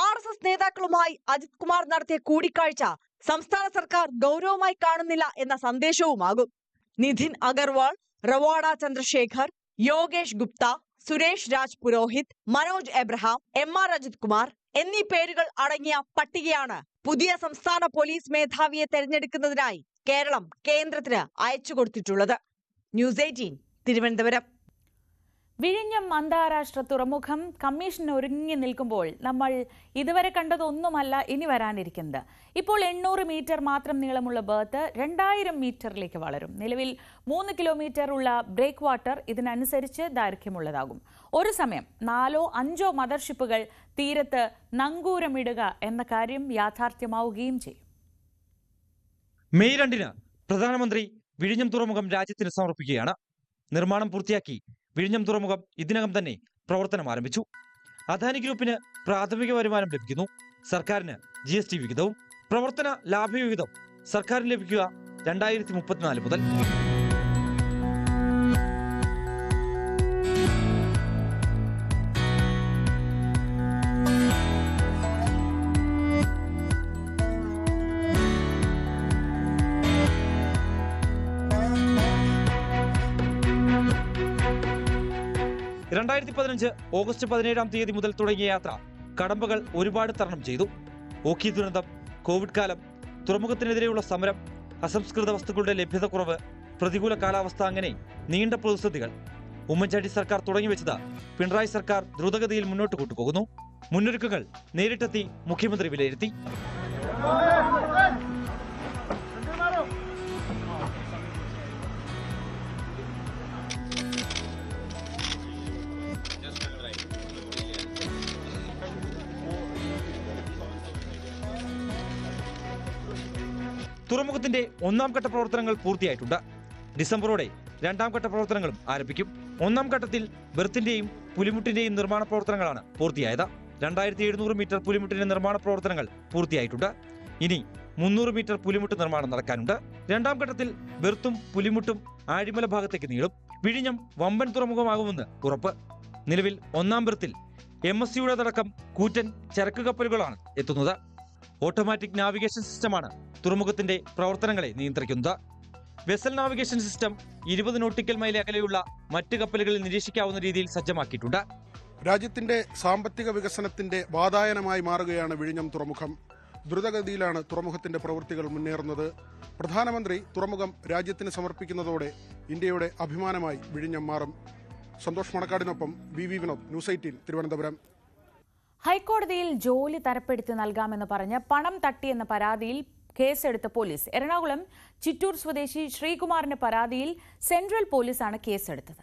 RSS നേതാക്കളുമായി അജിത് കുമാർ നടത്തിയ കൂടിക്കാഴ്ച സംസ്ഥാന സർക്കാർ ഗൗരവമായി കാണുന്നില്ല എന്ന സന്ദേശവുമാകും. നിധിൻ അഗർവാൾ, റവാഡ ചന്ദ്രശേഖർ, യോഗേഷ് ഗുപ്ത, സുരേഷ് രാജ് പുരോഹിത്, മനോജ് എബ്രഹാം, MR അജിത് കുമാർ എന്നീ പേരുകൾ അടങ്ങിയ പട്ടികയാണ് പുതിയ സംസ്ഥാന പോലീസ് മേധാവിയെ തെരഞ്ഞെടുക്കുന്നതിനായി കേരളം കേന്ദ്രത്തിന് അയച്ചുകൊടുത്തിട്ടുള്ളത്. ന്യൂസ് 18 തിരുവനന്തപുരം. വിഴിഞ്ഞം അന്താരാഷ്ട്ര തുറമുഖം കമ്മീഷന് ഒരുങ്ങി നിൽക്കുമ്പോൾ നമ്മൾ ഇതുവരെ കണ്ടതൊന്നുമല്ല ഇനി വരാനിരിക്കുന്നത്. ഇപ്പോൾ 800 മീറ്റർ മാത്രം നീളമുള്ള ബർത്ത് 2000 മീറ്ററിലേക്ക് വളരും. നിലവിൽ 3 കിലോമീറ്റർ ഉള്ള ബ്രേക്ക് വാട്ടർ ഇതിനനുസരിച്ച് ദൈർഘ്യമുള്ളതാകും. ഒരു സമയം 4 or 5 മദർഷിപ്പുകൾ തീരത്ത് നങ്കൂരമിടുക എന്ന കാര്യം യാഥാർത്ഥ്യമാവുകയും ചെയ്യും. മെയ് 2 പ്രധാനമന്ത്രി വിഴിഞ്ഞം തുറമുഖം രാജ്യത്തിന് സമർപ്പിക്കുകയാണ്. നിർമ്മാണം പൂർത്തിയാക്കി വിഴിഞ്ഞം തുറമുഖം ഇതിനകം തന്നെ പ്രവർത്തനം ആരംഭിച്ചു. അദാനി ഗ്രൂപ്പിന് പ്രാഥമിക വരുമാനം ലഭിക്കുന്നു. സർക്കാരിന് GST വിഹിതവും. പ്രവർത്തന ലാഭവിഹിതം സർക്കാരിന് ലഭിക്കുക 2034 മുതൽ. ഓഗസ്റ്റ് 17 മുതൽ തുടങ്ങിയ യാത്ര കടമ്പകൾ ഒരുപാട് തരണം ചെയ്തു. ഓഖി ദുരന്തം, കോവിഡ് കാലം, തുറമുഖത്തിനെതിരെയുള്ള സമരം, അസംസ്കൃത വസ്തുക്കളുടെ ലഭ്യതക്കുറവ്, പ്രതികൂല കാലാവസ്ഥ, അങ്ങനെ നീണ്ട പ്രതിസന്ധികൾ. ഉമ്മൻചാണ്ടി സർക്കാർ തുടങ്ങിവെച്ചത് പിണറായി സർക്കാർ ദ്രുതഗതിയിൽ മുന്നോട്ട് കൊണ്ടുപോകുന്നു. മുന്നൊരുക്കങ്ങൾ നേരിട്ടെത്തി മുഖ്യമന്ത്രി വിലയിരുത്തി. തുറമുഖത്തിന്റെ 1ാം ഘട്ട പ്രവർത്തനങ്ങൾ പൂർത്തിയായിട്ടുണ്ട്. ഡിസംബറോടെ 2ാം ഘട്ട പ്രവർത്തനങ്ങളും ആരംഭിക്കും. 1ാം ഘട്ടത്തിൽ ബെർത്തിന്റെയും പുലിമുട്ടിന്റെയും നിർമ്മാണ പ്രവർത്തനങ്ങളാണ് പൂർത്തിയായത്. 2700 മീറ്റർ പുലിമുട്ടിന്റെ നിർമ്മാണ പ്രവർത്തനങ്ങൾ പൂർത്തിയായിട്ടുണ്ട്. ഇനി 300 മീറ്റർ പുലിമുട്ട് നിർമ്മാണം നടക്കാനുണ്ട്. 2ാം ഘട്ടത്തിൽ ബെർത്തും പുലിമുട്ടും ആഴിമല ഭാഗത്തേക്ക് നീളും. വിഴിഞ്ഞം വമ്പൻ തുറമുഖമാകുമെന്ന് ഉറപ്പ്. നിലവിൽ 1ാം ബെർത്തിൽ MSCയുടേതടക്കം കൂറ്റൻ ചരക്ക് കപ്പലുകളാണ് എത്തുന്നത്. ഓട്ടോമാറ്റിക് നാവിഗേഷൻ സിസ്റ്റമാണ് തുറമുഖത്തിന്റെ പ്രവർത്തനങ്ങളെ നിയന്ത്രിക്കുന്നത്. Vessel navigation system 20 nautical mile അകലെയുള്ള മറ്റ് കപ്പലുകളിൽ നിരീക്ഷിക്കാവുന്ന രീതിയിൽ സജ്ജമാക്കിയിട്ടുണ്ട്. രാജ്യത്തിന്റെ സാമ്പത്തിക വികസനത്തിന്റെ വാതായനമായി മാറുകയാണ് വിഴിഞ്ഞം തുറമുഖം. ദ്രുതഗതിയിലാണ് തുറമുഖത്തിന്റെ പ്രവൃത്തികൾ മുന്നേറുന്നത്. പ്രധാനമന്ത്രി തുറമുഖം രാജ്യത്തിന് സമർപ്പിക്കുന്നതോടെ ഇന്ത്യയുടെ അഭിമാനമായി വിഴിഞ്ഞം മാറും. സന്തോഷ് മണക്കാടിനൊപ്പം VV വിനോദ്, ന്യൂസ് 18 തിരുവനന്തപുരം. ഹൈക്കോടതിയിൽ ജോലി തരപ്പെടുത്തി നൽകാമെന്ന് പറഞ്ഞ് പണം തട്ടിയെന്ന പരാതിയിൽ കേസെടുത്ത പോലീസ്. എറണാകുളം ചിറ്റൂർ സ്വദേശി ശ്രീകുമാറിന്റെ പരാതിയിൽ സെൻട്രൽ പോലീസാണ് കേസെടുത്തത്.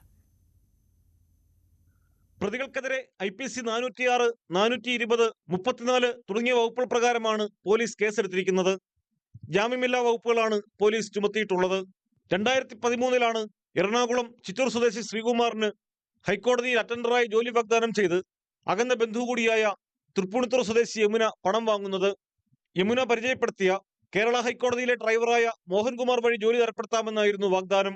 പ്രതികൾക്കെതിരെ IPC 406, 420, 34 തുടങ്ങിയ വകുപ്പുകൾ പ്രകാരമാണ് പോലീസ് കേസെടുത്തിരിക്കുന്നത്. ജാമ്യമില്ലാ വകുപ്പുകളാണ് പോലീസ് ചുമത്തിയിട്ടുള്ളത്. 2013 എറണാകുളം ചിറ്റൂർ സ്വദേശി ശ്രീകുമാറിന് ഹൈക്കോടതിയിൽ അറ്റൻഡറായി ജോലി വാഗ്ദാനം ചെയ്ത് അകന്ന ബന്ധു കൂടിയായ തൃപ്പൂണിത്തുറ സ്വദേശി യമുന പണം വാങ്ങുന്നത്. യമുന പരിചയപ്പെടുത്തിയ കേരള ഹൈക്കോടതിയിലെ ഡ്രൈവറായ മോഹൻകുമാർ വഴി ജോലി തരപ്പെടുത്താമെന്നായിരുന്നു വാഗ്ദാനം.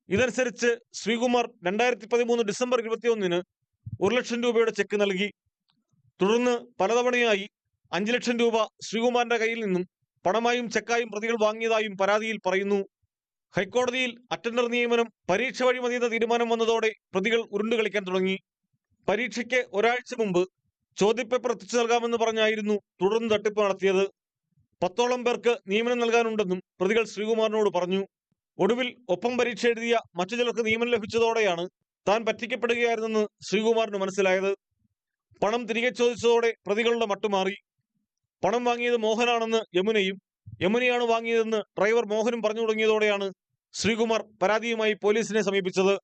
ഇതനുസരിച്ച് ശ്രീകുമാർ 2013 ഡിസംബർ 21 1 ലക്ഷം രൂപയുടെ ചെക്ക് നൽകി. തുടർന്ന് പലതവണയായി 5 ലക്ഷം രൂപ ശ്രീകുമാറിന്റെ കയ്യിൽ നിന്നും പണമായും ചെക്കായും പ്രതികൾ വാങ്ങിയതായും പരാതിയിൽ പറയുന്നു. ഹൈക്കോടതിയിൽ അറ്റൻഡർ നിയമനം പരീക്ഷ വഴി മതിയെന്ന തീരുമാനം വന്നതോടെ പ്രതികൾ ഉരുണ്ടുകളിക്കാൻ തുടങ്ങി. പരീക്ഷയ്ക്ക് ഒരാഴ്ച മുമ്പ് ചോദ്യപേപ്പർ എത്തിച്ചു നൽകാമെന്ന് പറഞ്ഞായിരുന്നു തുടർന്ന് തട്ടിപ്പ് നടത്തിയത്. 10ഓളം പേർക്ക് നിയമനം നൽകാനുണ്ടെന്നും പ്രതികൾ ശ്രീകുമാറിനോട് പറഞ്ഞു. ഒടുവിൽ ഒപ്പം പരീക്ഷ എഴുതിയ മറ്റു ചിലർക്ക് നിയമനം ലഭിച്ചതോടെയാണ് താൻ പറ്റിക്കപ്പെടുകയായിരുന്നെന്ന് ശ്രീകുമാറിന് മനസ്സിലായത്. പണം തിരികെ ചോദിച്ചതോടെ പ്രതികളുടെ മട്ടുമാറി. പണം വാങ്ങിയത് മോഹനാണെന്ന് യമുനയാണ് വാങ്ങിയതെന്ന് ഡ്രൈവർ മോഹനും പറഞ്ഞു തുടങ്ങിയതോടെയാണ് ശ്രീകുമാർ പരാതിയുമായി പോലീസിനെ സമീപിച്ചത്.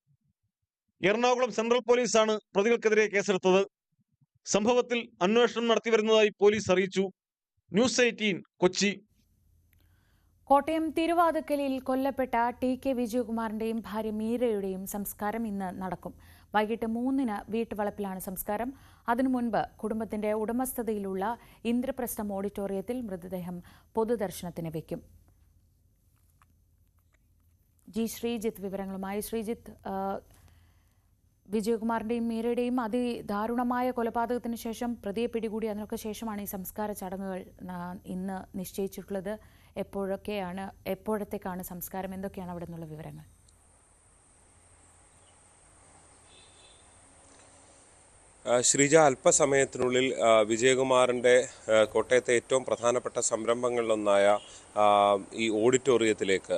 എറണാകുളം സെൻട്രൽ പോലീസാണ് പ്രതികൾക്കെതിരെ കേസെടുത്തത്. സംഭവത്തിൽ അന്വേഷണം നടത്തിവരുന്നതായി പോലീസ് അറിയിച്ചു. ന്യൂസ് 18 കൊച്ചി. കോട്ടയം തിരുവാതുക്കലിൽ കൊല്ലപ്പെട്ട TK വിജയകുമാറിന്റെയും ഭാര്യ മീരയുടെയും സംസ്കാരം ഇന്ന് നടക്കും. വൈകിട്ട് 3-ന് വീട്ടുവളപ്പിലാണ് സംസ്കാരം. അതിനു മുൻപ് കുടുംബത്തിന്റെ ഉടമസ്ഥതയിലുള്ള ഇന്ദ്രപ്രസ്ഥം ഓഡിറ്റോറിയത്തിൽ മൃതദേഹം പൊതുദർശനത്തിന് വയ്ക്കും. ശ്രീജിത്ത് വിവരങ്ങളുമായി. ശ്രീജിത്ത്, വിജയകുമാറിന്റെയും മീരയുടെയും അതിദാരുണമായ കൊലപാതകത്തിന് ശേഷം പ്രതിയെ പിടികൂടി അതിനൊക്കെ ശേഷമാണ് ഈ സംസ്കാര ചടങ്ങുകൾ ഇന്ന് നിശ്ചയിച്ചിട്ടുള്ളത്. എപ്പോഴത്തേക്കാണ് സംസ്കാരം? എന്തൊക്കെയാണ് അവിടെ നിന്നുള്ള വിവരങ്ങൾ? ശ്രീജ, അല്പസമയത്തിനുള്ളിൽ വിജയകുമാറിൻ്റെ കോട്ടയത്തെ ഏറ്റവും പ്രധാനപ്പെട്ട സംരംഭങ്ങളിലൊന്നായ ഈ ഓഡിറ്റോറിയത്തിലേക്ക്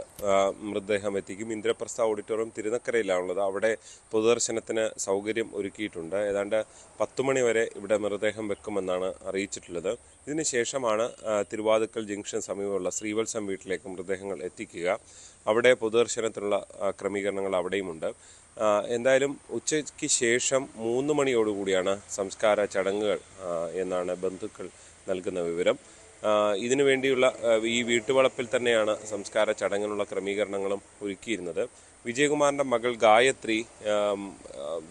മൃതദേഹം എത്തിക്കും. ഇന്ദ്രപ്രസ്ഥ ഓഡിറ്റോറിയം തിരുനക്കരയിലാണുള്ളത്. അവിടെ പൊതുദർശനത്തിന് സൗകര്യം ഒരുക്കിയിട്ടുണ്ട്. ഏതാണ്ട് 10 മണി വരെ ഇവിടെ മൃതദേഹം വെക്കുമെന്നാണ് അറിയിച്ചിട്ടുള്ളത്. ഇതിനുശേഷമാണ് തിരുവാതുക്കൽ ജംഗ്ഷൻ സമീപമുള്ള ശ്രീവത്സം വീട്ടിലേക്ക് മൃതദേഹങ്ങൾ എത്തിക്കുക. അവിടെ പൊതുദർശനത്തിനുള്ള ക്രമീകരണങ്ങൾ അവിടെയുമുണ്ട്. എന്തായാലും ഉച്ചയ്ക്ക് ശേഷം 3 മണിയോടുകൂടിയാണ് സംസ്കാര ചടങ്ങുകൾ എന്നാണ് ബന്ധുക്കൾ നൽകുന്ന വിവരം. ഇതിനു വേണ്ടിയുള്ള ഈ വീട്ടുവളപ്പിൽ തന്നെയാണ് സംസ്കാര ചടങ്ങിനുള്ള ക്രമീകരണങ്ങളും ഒരുക്കിയിരുന്നത്. വിജയകുമാറിൻ്റെ മകൾ ഗായത്രി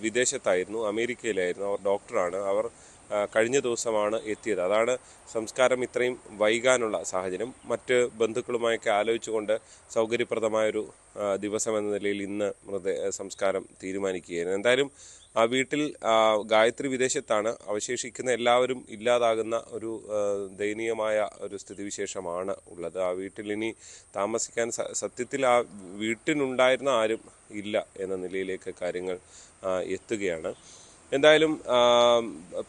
വിദേശത്തായിരുന്നു, അമേരിക്കയിലായിരുന്നു. അവർ ഡോക്ടറാണ്. അവർ കഴിഞ്ഞ ദിവസമാണ് എത്തിയത്. അതാണ് സംസ്കാരം ഇത്രയും വൈകാനുള്ള സാഹചര്യം. മറ്റ് ബന്ധുക്കളുമായൊക്കെ ആലോചിച്ചുകൊണ്ട് സൗകര്യപ്രദമായൊരു ദിവസം എന്ന നിലയിൽ ഇന്ന് സംസ്കാരം തീരുമാനിക്കുകയായിരുന്നു. എന്തായാലും ആ വീട്ടിൽ ഗായത്രി വിദേശത്താണ്. അവശേഷിക്കുന്ന എല്ലാവരും ഇല്ലാതാകുന്ന ഒരു ദയനീയമായ ഒരു സ്ഥിതിവിശേഷമാണ് ഉള്ളത്. ആ വീട്ടിൽ ഇനി താമസിക്കാൻ സത്യത്തിൽ ആ വീട്ടിനുണ്ടായിരുന്ന ആരും ഇല്ല എന്ന നിലയിലേക്ക് കാര്യങ്ങൾ എത്തുകയാണ്. എന്തായാലും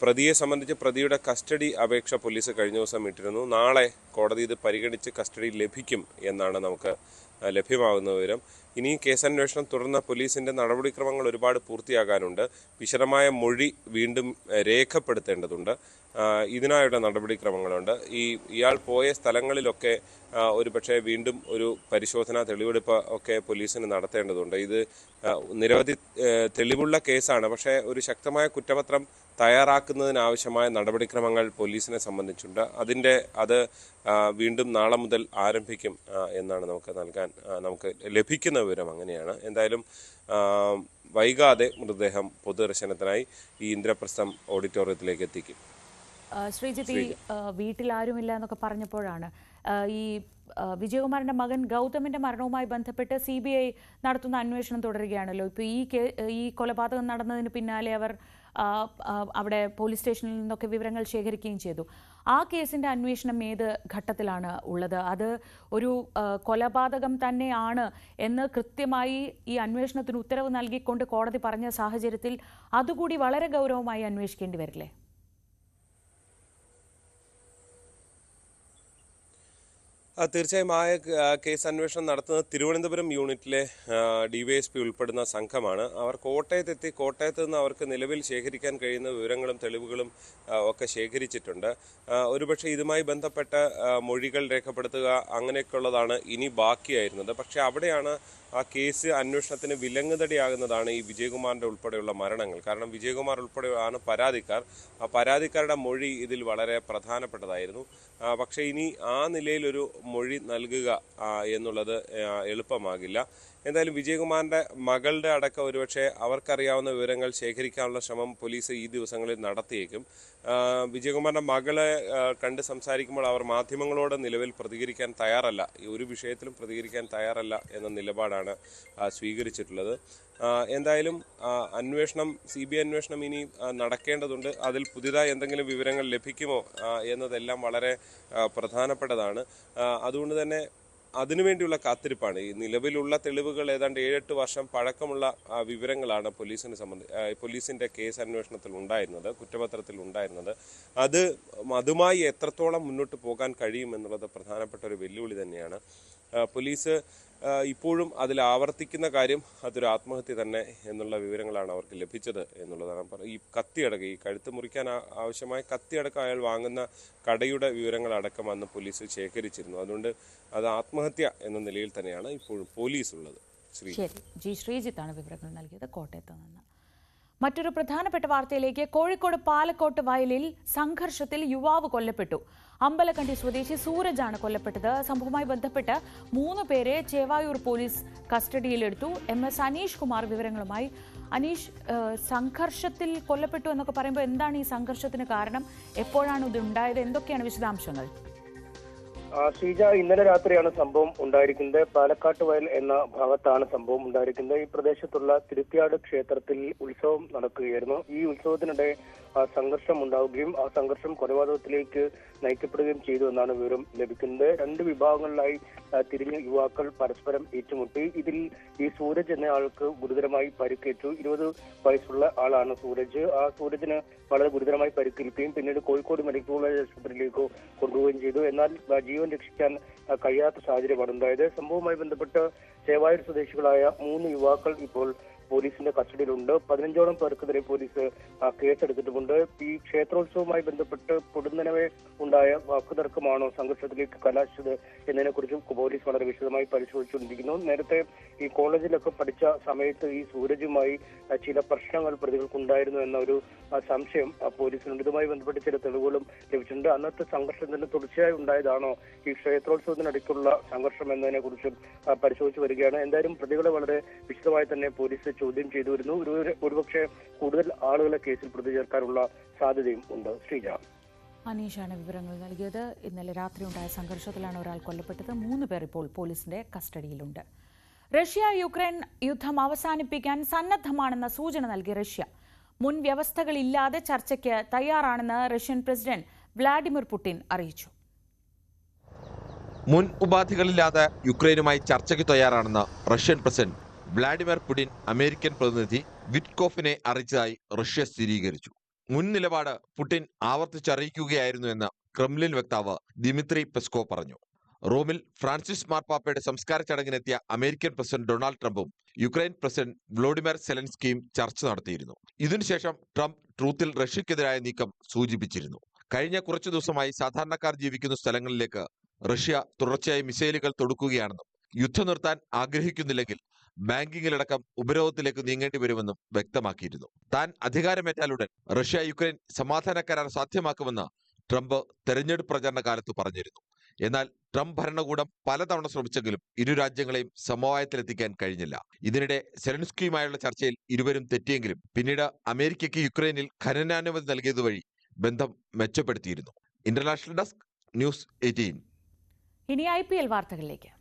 പ്രതിയെ സംബന്ധിച്ച് പ്രതിയുടെ കസ്റ്റഡി അപേക്ഷ പോലീസ് കഴിഞ്ഞ ദിവസം ഇട്ടിരുന്നു. നാളെ കോടതി ഇത് പരിഗണിച്ച് കസ്റ്റഡി ലഭിക്കും എന്നാണ് നമുക്ക് ലഭ്യമാകുന്ന വിവരം. ഇനി കേസന്വേഷണം തുടർന്ന പോലീസിൻ്റെ നടപടിക്രമങ്ങൾ ഒരുപാട് പൂർത്തിയാകാനുണ്ട്. വിശദമായ മൊഴി വീണ്ടും രേഖപ്പെടുത്തേണ്ടതുണ്ട്. ഇതിനായുള്ള നടപടിക്രമങ്ങളുണ്ട്. ഇയാൾ പോയ സ്ഥലങ്ങളിലൊക്കെ ഒരു പക്ഷേ വീണ്ടും ഒരു പരിശോധന, തെളിവെടുപ്പ് ഒക്കെ പോലീസിന് നടത്തേണ്ടതുണ്ട്. ഇത് നിരവധി തെളിവുള്ള കേസാണ്. പക്ഷേ ഒരു ശക്തമായ കുറ്റപത്രം തയ്യാറാക്കുന്നതിനാവശ്യമായ നടപടിക്രമങ്ങൾ പോലീസിനെ സംബന്ധിച്ചുണ്ട്. അത് വീണ്ടും നാളെ മുതൽ ആരംഭിക്കും എന്നാണ് നമുക്ക് ലഭിക്കുന്ന വിവരം. അങ്ങനെയാണ്. എന്തായാലും വൈകാതെ മൃതദേഹം പൊതുദർശനത്തിനായി ഈ ഇന്ദ്രപ്രസ്ഥം ഓഡിറ്റോറിയത്തിലേക്ക് എത്തിക്കും. ശ്രീജിത്ത്, ഈ വീട്ടിൽ ആരുമില്ല എന്നൊക്കെ പറഞ്ഞപ്പോഴാണ് ഈ വിജയകുമാറിന്റെ മകൻ ഗൗതമിന്റെ മരണവുമായി ബന്ധപ്പെട്ട് CBI നടത്തുന്ന അന്വേഷണം തുടരുകയാണല്ലോ. ഇപ്പോൾ ഈ കൊലപാതകം നടന്നതിന് പിന്നാലെ അവർ അവിടെ പോലീസ് സ്റ്റേഷനിൽ നിന്നൊക്കെ വിവരങ്ങൾ ശേഖരിക്കുകയും ചെയ്തു. ആ കേസിന്റെ അന്വേഷണം ഏത് ഘട്ടത്തിലാണ് ഉള്ളത്? അത് ഒരു കൊലപാതകം തന്നെയാണ് എന്ന് കൃത്യമായി ഈ അന്വേഷണത്തിന് ഉത്തരവ് നൽകിക്കൊണ്ട് കോടതി പറഞ്ഞ സാഹചര്യത്തിൽ അതുകൂടി വളരെ ഗൗരവമായി അന്വേഷിക്കേണ്ടി വരില്ലേ? തീർച്ചയായും കേസ് അന്വേഷണം നടത്തുന്നത് തിരുവനന്തപുരം യൂണിറ്റിലെ DYSP ഉൾപ്പെടുന്ന സംഘമാണ്. അവർ കോട്ടയത്തെത്തി കോട്ടയത്ത് നിന്ന് അവർക്ക് നിലവിൽ ശേഖരിക്കാൻ കഴിയുന്ന വിവരങ്ങളും തെളിവുകളും ഒക്കെ ശേഖരിച്ചിട്ടുണ്ട്. ഒരുപക്ഷെ ഇതുമായി ബന്ധപ്പെട്ട മൊഴികൾ രേഖപ്പെടുത്തുക അങ്ങനെയൊക്കെയുള്ളതാണ് ഇനി ബാക്കിയായിരുന്നത്. പക്ഷേ അവിടെയാണ് ആ കേസ് അന്വേഷണത്തിന് വിലങ്ങുതടിയാകുന്നതാണ് ഈ വിജയകുമാറിൻ്റെ ഉൾപ്പെടെയുള്ള മരണങ്ങൾ. കാരണം വിജയകുമാർ ഉൾപ്പെടെ ആണ് പരാതിക്കാർ. ആ പരാതിക്കാരുടെ മൊഴി ഇതിൽ വളരെ പ്രധാനപ്പെട്ടതായിരുന്നു. പക്ഷേ ഇനി ആ നിലയിലൊരു മൊഴി നൽകുക എന്നുള്ളത് എളുപ്പമാകില്ല. എന്തായാലും വിജയകുമാറിൻ്റെ മകളുടെ അടക്കം ഒരുപക്ഷെ അവർക്കറിയാവുന്ന വിവരങ്ങൾ ശേഖരിക്കാനുള്ള ശ്രമം പോലീസ് ഈ ദിവസങ്ങളിൽ നടത്തിയേക്കും. വിജയകുമാറിൻ്റെ മകളെ കണ്ട് സംസാരിക്കുമ്പോൾ അവർ മാധ്യമങ്ങളോട് നിലവിൽ പ്രതികരിക്കാൻ തയ്യാറല്ല, ഈ ഒരു വിഷയത്തിലും പ്രതികരിക്കാൻ തയ്യാറല്ല എന്ന നിലപാടാണ് സ്വീകരിച്ചിട്ടുള്ളത്. എന്തായാലും അന്വേഷണം CBI അന്വേഷണം ഇനി നടക്കേണ്ടതുണ്ട്. അതിൽ പുതിയതായി എന്തെങ്കിലും വിവരങ്ങൾ ലഭിക്കുമോ എന്നതെല്ലാം വളരെ പ്രധാനപ്പെട്ടതാണ്. അതുകൊണ്ട് തന്നെ അതിനുവേണ്ടിയുള്ള കാത്തിരിപ്പാണ്. ഈ നിലവിലുള്ള തെളിവുകൾ ഏതാണ്ട് 7-8 വർഷം പഴക്കമുള്ള വിവരങ്ങളാണ് പോലീസിൻ്റെ കേസ് അന്വേഷണത്തിൽ ഉണ്ടായിരുന്നത്, കുറ്റപത്രത്തിൽ ഉണ്ടായിരുന്നത്. അതുമായി എത്രത്തോളം മുന്നോട്ട് പോകാൻ കഴിയുമെന്നുള്ളത് പ്രധാനപ്പെട്ട ഒരു വെല്ലുവിളി തന്നെയാണ്. പോലീസ് ഇപ്പോഴും അതിൽ ആവർത്തിക്കുന്ന കാര്യം അതൊരു ആത്മഹത്യ തന്നെ എന്നുള്ള വിവരങ്ങളാണ് അവർക്ക് ലഭിച്ചത് എന്നുള്ളതാണ്. ഈ കത്തിയടക്കം, ഈ കഴുത്ത് മുറിക്കാൻ ആവശ്യമായ കത്തിയടക്കം അയാൾ വാങ്ങുന്ന കടയുടെ വിവരങ്ങളടക്കം അന്ന് പോലീസ് ശേഖരിച്ചിരുന്നു. അതുകൊണ്ട് അത് ആത്മഹത്യ എന്ന നിലയിൽ തന്നെയാണ് ഇപ്പോഴും പോലീസ് ഉള്ളത്. ശ്രീജിത്താണ് വിവരങ്ങൾ നൽകിയത് കോട്ടയത്ത് നിന്ന്. മറ്റൊരു പ്രധാനപ്പെട്ട വാർത്തയിലേക്ക്. കോഴിക്കോട് പാലക്കോട്ട് വയലിൽ സംഘർഷത്തിൽ യുവാവ് കൊല്ലപ്പെട്ടു. അമ്പലക്കണ്ടി സ്വദേശി സൂരജാണ് കൊല്ലപ്പെട്ടത്. സംഭവവുമായി ബന്ധപ്പെട്ട് 3 പേരെ ചേവായൂർ പോലീസ് കസ്റ്റഡിയിലെടുത്തു. MS അനീഷ് കുമാർ വിവരങ്ങളുമായി. അനീഷ്, സംഘർഷത്തിൽ കൊല്ലപ്പെട്ടു എന്നൊക്കെ പറയുമ്പോൾ എന്താണ് ഈ സംഘർഷത്തിന് കാരണം? എപ്പോഴാണ് ഇത് ഉണ്ടായത്? എന്തൊക്കെയാണ് വിശദാംശങ്ങൾ? ശ്രീജ, ഇന്നലെ രാത്രിയാണ് സംഭവം ഉണ്ടായിരിക്കുന്നത്. പാലക്കാട്ട് വയൽ എന്ന ഭാഗത്താണ് സംഭവം ഉണ്ടായിരിക്കുന്നത്. ഈ പ്രദേശത്തുള്ള തിരുത്തിയാട് ക്ഷേത്രത്തിൽ ഉത്സവം നടക്കുകയായിരുന്നു. ഈ ഉത്സവത്തിനിടെ സംഘർഷം ഉണ്ടാവുകയും ആ സംഘർഷം കൊലപാതകത്തിലേക്ക് നയിക്കപ്പെടുകയും ചെയ്തു എന്നാണ് വിവരം ലഭിക്കുന്നത്. 2 വിഭാഗങ്ങളിലായി തിരിഞ്ഞ യുവാക്കൾ പരസ്പരം ഏറ്റുമുട്ടി. ഇതിൽ ഈ സൂരജ് എന്ന ആൾക്ക് ഗുരുതരമായി പരിക്കേറ്റു. 20 വയസ്സുള്ള ആളാണ് സൂരജ്. ആ സൂരജിന് വളരെ ഗുരുതരമായി പരിക്കേൽക്കുകയും പിന്നീട് കോഴിക്കോട് മെഡിക്കൽ കോളേജ് ആശുപത്രിയിലേക്ക് കൊണ്ടുപോവുകയും ചെയ്തു. എന്നാൽ ജീവൻ രക്ഷിക്കാൻ കഴിയാത്ത സാഹചര്യമാണ് ഉണ്ടായത്. സംഭവവുമായി ബന്ധപ്പെട്ട് ചേവായൂർ സ്വദേശികളായ 3 യുവാക്കൾ ഇപ്പോൾ പോലീസിന്റെ കസ്റ്റഡിയിലുണ്ട്. 15ഓളം പേർക്കെതിരെ പോലീസ് കേസെടുത്തിട്ടുമുണ്ട്. ഈ ക്ഷേത്രോത്സവവുമായി ബന്ധപ്പെട്ട് പൊടുന്നനവേ ഉണ്ടായ വാക്കുതർക്കമാണോ സംഘർഷത്തിലേക്ക് കലാശിച്ചത് എന്നതിനെ കുറിച്ചും പോലീസ് വളരെ വിശദമായി പരിശോധിച്ചുകൊണ്ടിരിക്കുന്നു. നേരത്തെ ഈ കോളേജിലൊക്കെ പഠിച്ച സമയത്ത് ഈ സൂരജുമായി ചില പ്രശ്നങ്ങൾ പ്രതികൾക്കുണ്ടായിരുന്നു എന്ന ഒരു സംശയം പോലീസിനുണ്ട്. ഇതുമായി ബന്ധപ്പെട്ട് ചില തെളിവുകളും ലഭിച്ചിട്ടുണ്ട്. അന്നത്തെ സംഘർഷത്തിന് തുടർച്ചയായി ഉണ്ടായതാണോ ഈ ക്ഷേത്രോത്സവത്തിനടുത്തുള്ള സംഘർഷം എന്നതിനെ കുറിച്ചും പരിശോധിച്ചു വരികയാണ്. എന്തായാലും പ്രതികളെ വളരെ വിശദമായി തന്നെ പോലീസ് ചോദ്യം ചെയ്തു വരുന്നു. ഒരുപക്ഷെ കൂടുതൽ ആളുകളെ കേസിൽ പ്രതി ചേർക്കാനുള്ള സാധ്യതയും ഉണ്ട്. ശ്രീജ, അനീഷാണ് വിവരങ്ങൾ നൽകിയത്. ഇന്നലെ രാത്രി ഉണ്ടായ സംഘർഷത്തിലാണ് ഒരാൾ കൊല്ലപ്പെട്ടത്. 3 പേർ ഇപ്പോൾ പോലീസിന്റെ കസ്റ്റഡിയിലുണ്ട്. റഷ്യ യുക്രൈൻ യുദ്ധം അവസാനിപ്പിക്കാൻ സന്നദ്ധമാണെന്ന സൂചന നൽകി റഷ്യ. മുൻ വ്യവസ്ഥകളില്ലാതെ ചർച്ചയ്ക്ക് തയ്യാറാണെന്ന് റഷ്യൻ പ്രസിഡന്റ് വ്ളാഡിമിർ പുടിൻ അറിയിച്ചു. മുൻ ഉപാധികളില്ലാതെ യുക്രൈനുമായി ചർച്ചയ്ക്ക് തയ്യാറാണെന്ന് Russian president Vladimir Putin American പ്രതിനിധി വിറ്റ്കോഫിനെ അറിയിച്ചതായി റഷ്യ സ്ഥിരീകരിച്ചു. മുൻ നിലപാട് പുടിൻ ആവർത്തിച്ചറിയിക്കുകയായിരുന്നു എന്ന് ക്രെംലിൻ വക്താവ് ദിമിത്രി പെസ്കോവ് പറഞ്ഞു. റോമിൽ ഫ്രാൻസിസ് മാർപ്പാപ്പയുടെ സംസ്കാര ചടങ്ങിനെത്തിയ അമേരിക്കൻ പ്രസിഡന്റ് ഡൊണാൾഡ് ട്രംപും യുക്രൈൻ പ്രസിഡന്റ് വ്ളോഡിമിർ സെലൻസ്കിയും ചർച്ച നടത്തിയിരുന്നു. ഇതിനുശേഷം ട്രംപ് ട്രൂത്തിൽ റഷ്യക്കെതിരായ നീക്കം സൂചിപ്പിച്ചിരുന്നു. കഴിഞ്ഞ കുറച്ചു ദിവസമായി സാധാരണക്കാർ ജീവിക്കുന്ന സ്ഥലങ്ങളിലേക്ക് റഷ്യ തുടർച്ചയായി മിസൈലുകൾ തൊടുക്കുകയാണെന്നും യുദ്ധം നിർത്താൻ ആഗ്രഹിക്കുന്നില്ലെങ്കിൽ ബാങ്കിങ്ങിലടക്കം ഉപരോധത്തിലേക്ക് നീങ്ങേണ്ടി വരുമെന്നും വ്യക്തമാക്കിയിരുന്നു. താൻ അധികാരമേറ്റാലുടൻ റഷ്യ യുക്രൈൻ സമാധാന കരാർ സാധ്യമാക്കുമെന്ന് ട്രംപ് തെരഞ്ഞെടുപ്പ് പ്രചരണ കാലത്ത് പറഞ്ഞിരുന്നു. എന്നാൽ ട്രംപ് ഭരണകൂടം പലതവണ ശ്രമിച്ചെങ്കിലും ഇരു രാജ്യങ്ങളെയും സമവായത്തിലെത്തിക്കാൻ കഴിഞ്ഞില്ല. ഇതിനിടെ സെലൻസ്കിയുമായുള്ള ചർച്ചയിൽ ഇരുവരും തെറ്റിയെങ്കിലും പിന്നീട് അമേരിക്കയ്ക്ക് യുക്രൈനിൽ ഖനനാനുമതി നൽകിയതുവഴി ബന്ധം മെച്ചപ്പെടുത്തിയിരുന്നു. International desk, news 18. ഇനി IPL വാർത്തകളിലേക്ക്.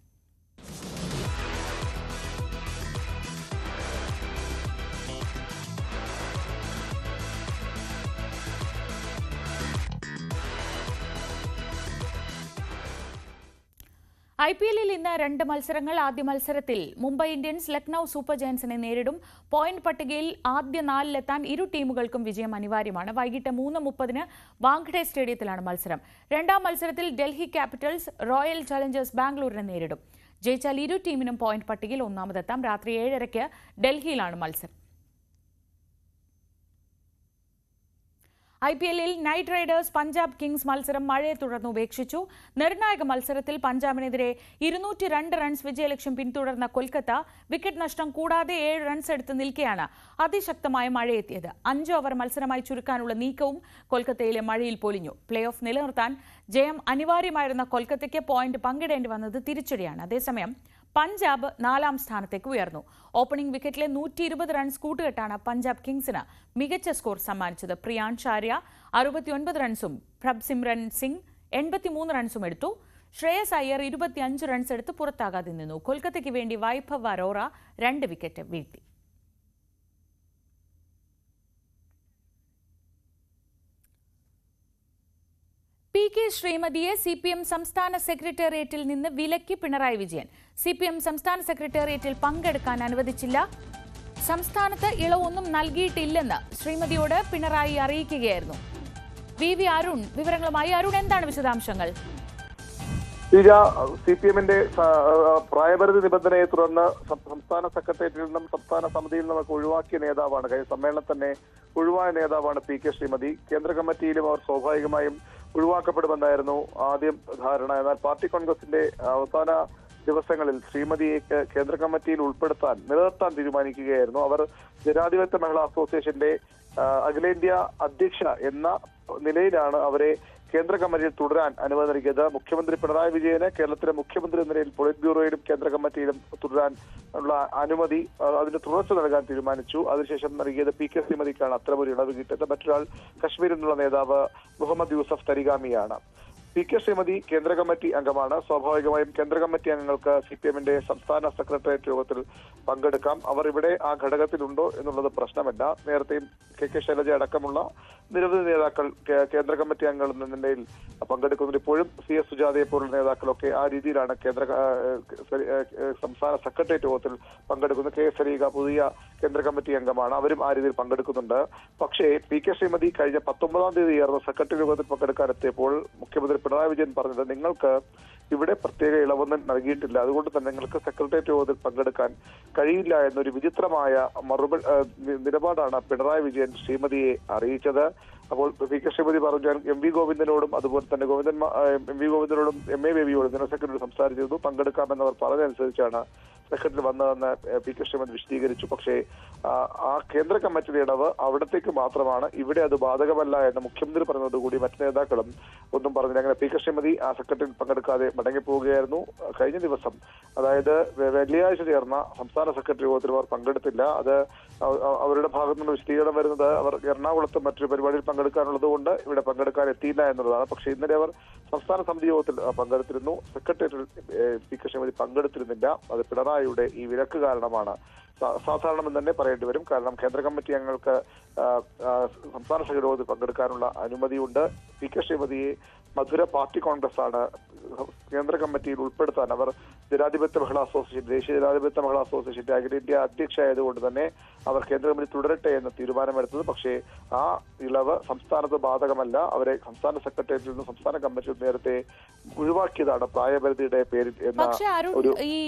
IPL-ൽ ഇന്ന് 2 മത്സരങ്ങൾ. ആദ്യ മത്സരത്തിൽ മുംബൈ ഇന്ത്യൻസ് ലക്നൌ സൂപ്പർ ജയൻസിനെ നേരിടും. പോയിന്റ് പട്ടികയിൽ ആദ്യ 4-ലെത്താൻ ഇരു ടീമുകൾക്കും വിജയം അനിവാര്യമാണ്. വൈകിട്ട് 3:30-ന് വാങ്ഖഡെ സ്റ്റേഡിയത്തിലാണ് മത്സരം. രണ്ടാം മത്സരത്തിൽ ഡൽഹി ക്യാപിറ്റൽസ് റോയൽ ചലഞ്ചേഴ്സ് ബാംഗ്ലൂരിനെ നേരിടും. ജയിച്ചാൽ ഇരു ടീമിനും പോയിന്റ് പട്ടികയിൽ ഒന്നാമതെത്താം. രാത്രി 7:30-ക്ക് ഡൽഹിയിലാണ് മത്സരം. IPL-ൽ നൈറ്റ് റൈഡേഴ്സ് പഞ്ചാബ് കിങ്സ് മത്സരം മഴയെ തുടർന്ന് ഉപേക്ഷിച്ചു. നിർണായക മത്സരത്തിൽ പഞ്ചാബിനെതിരെ 202 റൺസ് വിജയലക്ഷ്യം പിന്തുടർന്ന കൊൽക്കത്ത വിക്കറ്റ് നഷ്ടം കൂടാതെ 7 റൺസ് എടുത്ത് നിൽക്കെയാണ് അതിശക്തമായ മഴയെത്തിയത്. 5 ഓവർ മത്സരമായി ചുരുക്കാനുള്ള നീക്കവും കൊൽക്കത്തയിലെ മഴയിൽ പൊലിഞ്ഞു. പ്ലേ ഓഫ് നിലനിർത്താൻ ജയം അനിവാര്യമായിരുന്ന കൊൽക്കത്തയ്ക്ക് പോയിന്റ് പങ്കിടേണ്ടി വന്നത് തിരിച്ചടിയാണ്. അതേസമയം പഞ്ചാബ് 4ാം സ്ഥാനത്തേക്ക് ഉയർന്നു. ഓപ്പണിംഗ് വിക്കറ്റിലെ 120 റൺസ് കൂട്ടുകെട്ടാണ് പഞ്ചാബ് കിങ്സിന് മികച്ച സ്കോർ സമ്മാനിച്ചത്. പ്രിയാൻഷ് ആര്യ 69 റൺസും പ്രഭ്സിമ്രൻ സിംഗ് 83 റൺസും എടുത്തു. ശ്രേയസ് അയ്യർ 25 റൺസ് എടുത്ത് പുറത്താകാതെ നിന്നു. കൊൽക്കത്തയ്ക്ക് വേണ്ടി വൈഭവ് അറോറ 2 വിക്കറ്റ് വീഴ്ത്തി. PK ശ്രീമതിയെ CPM സംസ്ഥാന സെക്രട്ടേറിയറ്റിൽ നിന്ന് വിലക്കി പിണറായി വിജയൻ. CPM സംസ്ഥാന സെക്രട്ടേറിയറ്റിൽ പങ്കെടുക്കാൻ അനുവദിച്ചില്ല. സംസ്ഥാനത്ത് ഇളവൊന്നും നൽകിയിട്ടില്ലെന്ന് ശ്രീമതിയോട് പിണറായി അറിയിക്കുകയായിരുന്നു. VV അരുൺ വിവരങ്ങളുമായി. അരുൺ, എന്താണ് വിശദാംശങ്ങൾ? CPM-ന്റെ പ്രായപരിധി നിബന്ധനയെ തുടർന്ന് സംസ്ഥാന സെക്രട്ടേറിയറ്റിൽ നിന്നും സംസ്ഥാന സമിതിയിൽ നിന്നും ഒഴിവാക്കിയ നേതാവാണ്. കഴിഞ്ഞ സമ്മേളനം തന്നെ ഒഴിവായ നേതാവാണ് PK ശ്രീമതി. കേന്ദ്ര കമ്മിറ്റിയിലും അവർ സ്വാഭാവികമായും ഒഴിവാക്കപ്പെടുമെന്നായിരുന്നു ആദ്യം ധാരണ. എന്നാൽ പാർട്ടി കോൺഗ്രസിന്റെ അവസാന ദിവസങ്ങളിൽ ശ്രീമതിയെ കേന്ദ്ര കമ്മിറ്റിയിൽ നിലനിർത്താൻ തീരുമാനിക്കുകയായിരുന്നു. അവർ ജനാധിപത്യ മഹിളാ അസോസിയേഷന്റെ അഖിലേന്ത്യാ അധ്യക്ഷ എന്ന നിലയിലാണ് അവരെ കേന്ദ്ര കമ്മിറ്റിയിൽ തുടരാൻ അനുമതി നൽകിയത്. മുഖ്യമന്ത്രി പിണറായി വിജയന് കേരളത്തിലെ മുഖ്യമന്ത്രി എന്ന നിലയിൽ പൊളിറ്റ് ബ്യൂറോയിലും കേന്ദ്ര കമ്മിറ്റിയിലും തുടരാൻ ഉള്ള അനുമതി, അതിന് തുടർച്ച നൽകാൻ തീരുമാനിച്ചു. അതിനുശേഷം നൽകിയത് PK ശ്രീമതിക്കാണ് അത്തരമൊരു ഇളവ് കിട്ടിയത്. മറ്റൊരാൾ കശ്മീരിൽ നിന്നുള്ള നേതാവ് മുഹമ്മദ് യൂസഫ് തരിഗാമിയാണ്. PK ശ്രീമതി കേന്ദ്ര കമ്മിറ്റി അംഗമാണ്. സ്വാഭാവികമായും കേന്ദ്ര കമ്മിറ്റി അംഗങ്ങൾക്ക് CPM-ന്റെ സംസ്ഥാന സെക്രട്ടേറിയറ്റ് യോഗത്തിൽ പങ്കെടുക്കാം. അവർ ഇവിടെ ആ ഘടകത്തിലുണ്ടോ എന്നുള്ളത് പ്രശ്നമല്ല. നേരത്തെയും KK ശൈലജ അടക്കമുള്ള നിരവധി നേതാക്കൾ കേന്ദ്ര കമ്മിറ്റി അംഗങ്ങൾ എന്ന നിലയിൽ പങ്കെടുക്കുന്നത്. ഇപ്പോഴും CS സുജാതയെ പോലുള്ള നേതാക്കളൊക്കെ ആ രീതിയിലാണ് സംസ്ഥാന സെക്രട്ടേറിയറ്റ് യോഗത്തിൽ പങ്കെടുക്കുന്നത്. K സരീക പുതിയ കേന്ദ്ര കമ്മിറ്റി അംഗമാണ്. അവരും ആ രീതിയിൽ പങ്കെടുക്കുന്നുണ്ട്. പക്ഷേ PK ശ്രീമതി കഴിഞ്ഞ 19-ാം തീയതി ചേർന്ന സെക്രട്ടറി യോഗത്തിൽ പങ്കെടുക്കാനെത്തിയപ്പോൾ മുഖ്യമന്ത്രി പിണറായി വിജയൻ പറഞ്ഞത്, നിങ്ങൾക്ക് ഇവിടെ പ്രത്യേക ഇളവൊന്നും നൽകിയിട്ടില്ല, അതുകൊണ്ട് തന്നെ നിങ്ങൾക്ക് സെക്രട്ടേറിയറ്റ് യോഗത്തിൽ പങ്കെടുക്കാൻ കഴിയില്ല എന്നൊരു വിചിത്രമായ നിലപാടാണ് പിണറായി വിജയൻ ശ്രീമതിയെ അറിയിച്ചത്. അപ്പോൾ PK ശ്രീമതി പറഞ്ഞു, MV ഗോവിന്ദനോടും അതുപോലെ തന്നെ MV ഗോവിന്ദനോടും MA ബേബിയോടും ജനറൽ സെക്രട്ടറി സംസാരിച്ചിരുന്നു. പങ്കെടുക്കാമെന്നവർ പറഞ്ഞതനുസരിച്ചാണ് സെക്രട്ടറി വന്നതെന്ന് PK ശ്രീമതി വിശദീകരിച്ചു. പക്ഷേ ആ കേന്ദ്ര കമ്മിറ്റിയുടെ ഇളവ് അവിടത്തേക്ക് മാത്രമാണ്, ഇവിടെ അത് ബാധകമല്ല എന്ന് മുഖ്യമന്ത്രി പറഞ്ഞതോടുകൂടി മറ്റു നേതാക്കളും ഒന്നും പറഞ്ഞില്ല. അങ്ങനെ PK ശ്രീമതി ആ സെക്രട്ടറിയിൽ പങ്കെടുക്കാതെ മടങ്ങിപ്പോവുകയായിരുന്നു. കഴിഞ്ഞ ദിവസം, അതായത് വെള്ളിയാഴ്ച ചേർന്ന സംസ്ഥാന സെക്രട്ടറി യോഗത്തിൽ അവർ പങ്കെടുത്തില്ല. അത് അവരുടെ ഭാഗത്തു നിന്ന് വിശദീകരണം വരുന്നത് അവർ എറണാകുളത്ത് മറ്റൊരു പരിപാടിയിൽ പങ്കെടുക്കാനുള്ളത് കൊണ്ട് ഇവിടെ പങ്കെടുക്കാൻ എത്തിയില്ല എന്നുള്ളതാണ്. പക്ഷേ ഇന്നലെ അവർ സംസ്ഥാന സമിതി യോഗത്തിൽ പങ്കെടുത്തിരുന്നു. സെക്രട്ടേറിയറ്റിൽ PK ശ്രീമതി പങ്കെടുത്തിരുന്നില്ല. അത് പിണറായിയുടെ ഈ വിലക്ക് കാരണമാണ്. സാധാരണമെന്ന് തന്നെ പറയേണ്ടി വരും. കാരണം കേന്ദ്ര കമ്മിറ്റി അംഗങ്ങൾക്ക് സംസ്ഥാന സെക്രട്ടറി യോഗത്തിൽ പങ്കെടുക്കാനുള്ള അനുമതിയുണ്ട്. PK ശ്രീമതിയെ മധുര പാർട്ടി കോൺഗ്രസ് ആണ് കേന്ദ്ര കമ്മിറ്റിയിൽ ഉൾപ്പെടുത്താൻ അവർ ജനാധിപത്യ മഹിളാ അസോസിയേഷൻ, ദേശീയ ജനാധിപത്യ മഹിളാ അസോസിയേഷന്റെ അഖിലേന്ത്യാ അധ്യക്ഷ ആയതുകൊണ്ട് തന്നെ അവർ കേന്ദ്ര കമ്മിറ്റി തുടരട്ടെ എന്ന തീരുമാനമെടുത്തത്. പക്ഷേ ആ ഇളവ് സംസ്ഥാനത്ത് ബാധകമല്ല. അവരെ സംസ്ഥാന സെക്രട്ടേറിയറ്റിൽ നിന്ന് സംസ്ഥാന കമ്മിറ്റിയിൽ നേരത്തെ ഒഴിവാക്കിയതാണ് പ്രായപരിധിയുടെ പേരിൽ എന്ന. പക്ഷേ അരുൺ, ഈ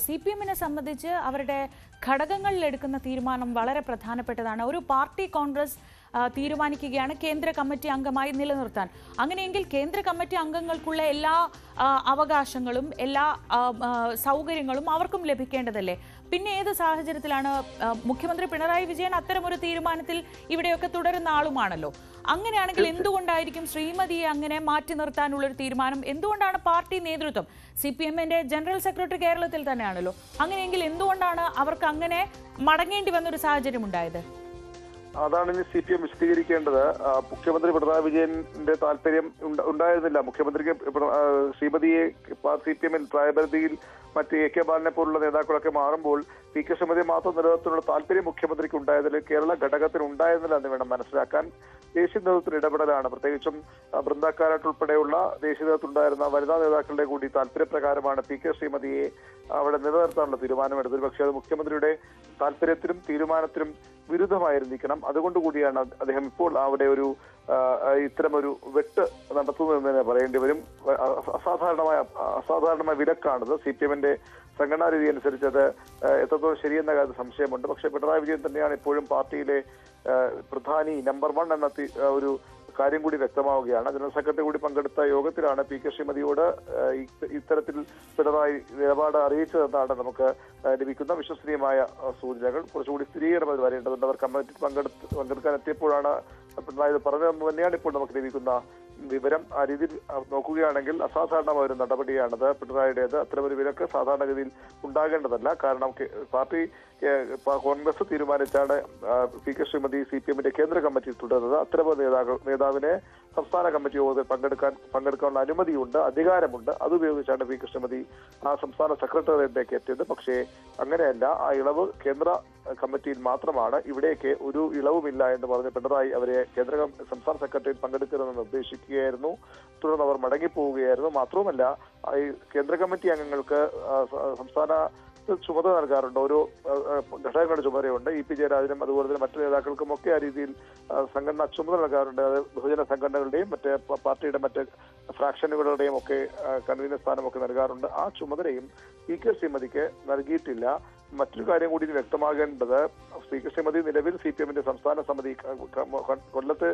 CPM-നെ സംബന്ധിച്ച് അവരുടെ ഘടകങ്ങളിൽ എടുക്കുന്ന തീരുമാനം വളരെ പ്രധാനപ്പെട്ടതാണ്. ഒരു പാർട്ടി കോൺഗ്രസ് തീരുമാനിക്കുകയാണ് കേന്ദ്ര കമ്മിറ്റി അംഗമായി നിലനിർത്താൻ. അങ്ങനെയെങ്കിൽ കേന്ദ്ര കമ്മിറ്റി അംഗങ്ങൾക്കുള്ള എല്ലാ അവകാശങ്ങളും എല്ലാ സൗകര്യങ്ങളും അവർക്കും ലഭിക്കേണ്ടതല്ലേ? പിന്നെ ഏത് സാഹചര്യത്തിലാണ് മുഖ്യമന്ത്രി പിണറായി വിജയൻ അത്തരമൊരു തീരുമാനത്തിൽ ഇവിടെയൊക്കെ തുടരുന്ന ആളുമാണല്ലോ. അങ്ങനെയാണെങ്കിൽ എന്തുകൊണ്ടായിരിക്കും ശ്രീമതിയെ അങ്ങനെ മാറ്റി നിർത്താനുള്ളൊരു തീരുമാനം? എന്തുകൊണ്ടാണ് പാർട്ടി നേതൃത്വം, CPM-ന്റെ ജനറൽ സെക്രട്ടറി കേരളത്തിൽ തന്നെയാണല്ലോ, അങ്ങനെയെങ്കിൽ എന്തുകൊണ്ടാണ് അവർക്ക് അങ്ങനെ മടങ്ങേണ്ടി വന്നൊരു സാഹചര്യം ഉണ്ടായത്? അതാണ് ഇനി CPM വിശദീകരിക്കേണ്ടത്. മുഖ്യമന്ത്രി പിണറായി വിജയന്റെ താല്പര്യം ഉണ്ടായിരുന്നില്ല. മുഖ്യമന്ത്രിക്ക് ശ്രീമതിയെ CPM-ൽ പ്രായപരിധിയിൽ മറ്റ് AK ബാലനെ പോലുള്ള നേതാക്കളൊക്കെ മാറുമ്പോൾ PK ശ്രീമതിയെ മാത്രം നിലനിർത്താനുള്ള താല്പര്യം മുഖ്യമന്ത്രിക്ക് ഉണ്ടായതിൽ കേരള ഘടകത്തിന് ഉണ്ടായിരുന്നില്ല എന്ന് വേണം മനസ്സിലാക്കാൻ. ദേശീയ നേതൃത്വത്തിന് ഇടപെടലാണ്. പ്രത്യേകിച്ചും ബൃന്ദാക്കാരാട്ട് ഉൾപ്പെടെയുള്ള ദേശീയ നേതൃത്വത്തിലുണ്ടായിരുന്ന വനിതാ നേതാക്കളുടെ കൂടി താല്പര്യപ്രകാരമാണ് PK ശ്രീമതിയെ അവിടെ നിലനിർത്താനുള്ള തീരുമാനമെടുത്തത്. പക്ഷേ അത് മുഖ്യമന്ത്രിയുടെ താല്പര്യത്തിനും തീരുമാനത്തിനും വിരുദ്ധമായിരിക്കണം. അതുകൊണ്ടുകൂടിയാണ് അദ്ദേഹം ഇപ്പോൾ അവിടെ ഒരു ഇത്തരമൊരു വെട്ട് നടത്തുന്നതെന്ന് തന്നെ പറയേണ്ടി വരും. അസാധാരണമായ വിലക്കാണത്. CPM-ന്റെ സംഘടനാ രീതി അനുസരിച്ച് അത് എത്രത്തോളം ശരിയെന്ന കാര്യത്തിൽ സംശയമുണ്ട്. പക്ഷേ പിണറായി വിജയൻ തന്നെയാണ് ഇപ്പോഴും പാർട്ടിയിലെ പ്രധാനി നമ്പർ 1 എന്ന ഒരു കാര്യം കൂടി വ്യക്തമാവുകയാണ്. ജനറൽ സെക്രട്ടറി കൂടി പങ്കെടുത്ത യോഗത്തിലാണ് PK ശ്രീമതിയോട് ഇത്തരത്തിൽ പിണറായി നിലപാട് അറിയിച്ചതെന്നാണ് നമുക്ക് ലഭിക്കുന്ന വിശ്വസനീയമായ സൂചനകൾ. കുറച്ചുകൂടി സ്ഥിരീകരണം വരേണ്ടതുണ്ട്. അവർ കമ്മിറ്റി പങ്കെടുക്കാൻ എത്തിയപ്പോഴാണ് പിണറായി പറഞ്ഞതെന്ന് തന്നെയാണ് ഇപ്പോൾ നമുക്ക് ലഭിക്കുന്ന വിവരം. ആ രീതിയിൽ നോക്കുകയാണെങ്കിൽ അസാധാരണമായ ഒരു നടപടിയാണത് പിണറായിയുടേത്. അത്തരമൊരു വിലക്ക് സാധാരണഗതിയിൽ ഉണ്ടാകേണ്ടതല്ല. കാരണം പാർട്ടി കോൺഗ്രസ് തീരുമാനിച്ചാണ് PK ശ്രീമതി CPM-ന്റെ കേന്ദ്ര കമ്മിറ്റിയിൽ തുടരുന്നത്. അത്തരമൊരു നേതാവിനെ സംസ്ഥാന കമ്മിറ്റി യോഗത്തിൽ പങ്കെടുക്കാനുള്ള അനുമതിയുണ്ട്, അധികാരമുണ്ട്. അതുപയോഗിച്ചാണ് PK ശ്രീമതി ആ സംസ്ഥാന സെക്രട്ടേറിയറ്റിലേക്ക് എത്തിയത്. പക്ഷേ അങ്ങനെയല്ല. ആ ഇളവ് കേന്ദ്ര കമ്മിറ്റിയിൽ മാത്രമാണ്. ഇവിടേക്ക് ഒരു ഇളവുമില്ല എന്ന് പറഞ്ഞ് പിണറായി അവരെ സംസ്ഥാന സെക്രട്ടറിയിൽ പങ്കെടുക്കരുതെന്ന് നിർദ്ദേശിക്കുകയായിരുന്നു. തുടർന്ന് അവർ മടങ്ങിപ്പോവുകയായിരുന്നു. മാത്രവുമല്ല, ഈ കേന്ദ്ര കമ്മിറ്റി അംഗങ്ങൾക്ക് സംസ്ഥാന ചുമതല നൽകാറുണ്ട്. ഓരോ ഘടകങ്ങളുടെ ചുമതലയുണ്ട്. EP ജയരാജനും അതുപോലെ തന്നെ മറ്റു നേതാക്കൾക്കും ഒക്കെ ആ രീതിയിൽ സംഘടന ചുമതല നൽകാറുണ്ട്. അത് ബഹുജന സംഘടനകളുടെയും മറ്റ് പാർട്ടിയുടെ മറ്റ് ഫ്രാക്ഷനുകളുടെയും ഒക്കെ കൺവീനർ സ്ഥാനമൊക്കെ നൽകാറുണ്ട്. ആ ചുമതലയും PK ശ്രീമതിക്ക് നൽകിയിട്ടില്ല. മറ്റൊരു കാര്യം കൂടി വ്യക്തമാകേണ്ടത്, PK ശ്രീമതി നിലവിൽ CPM-ന്റെ സംസ്ഥാന സമിതി കൊല്ലത്ത്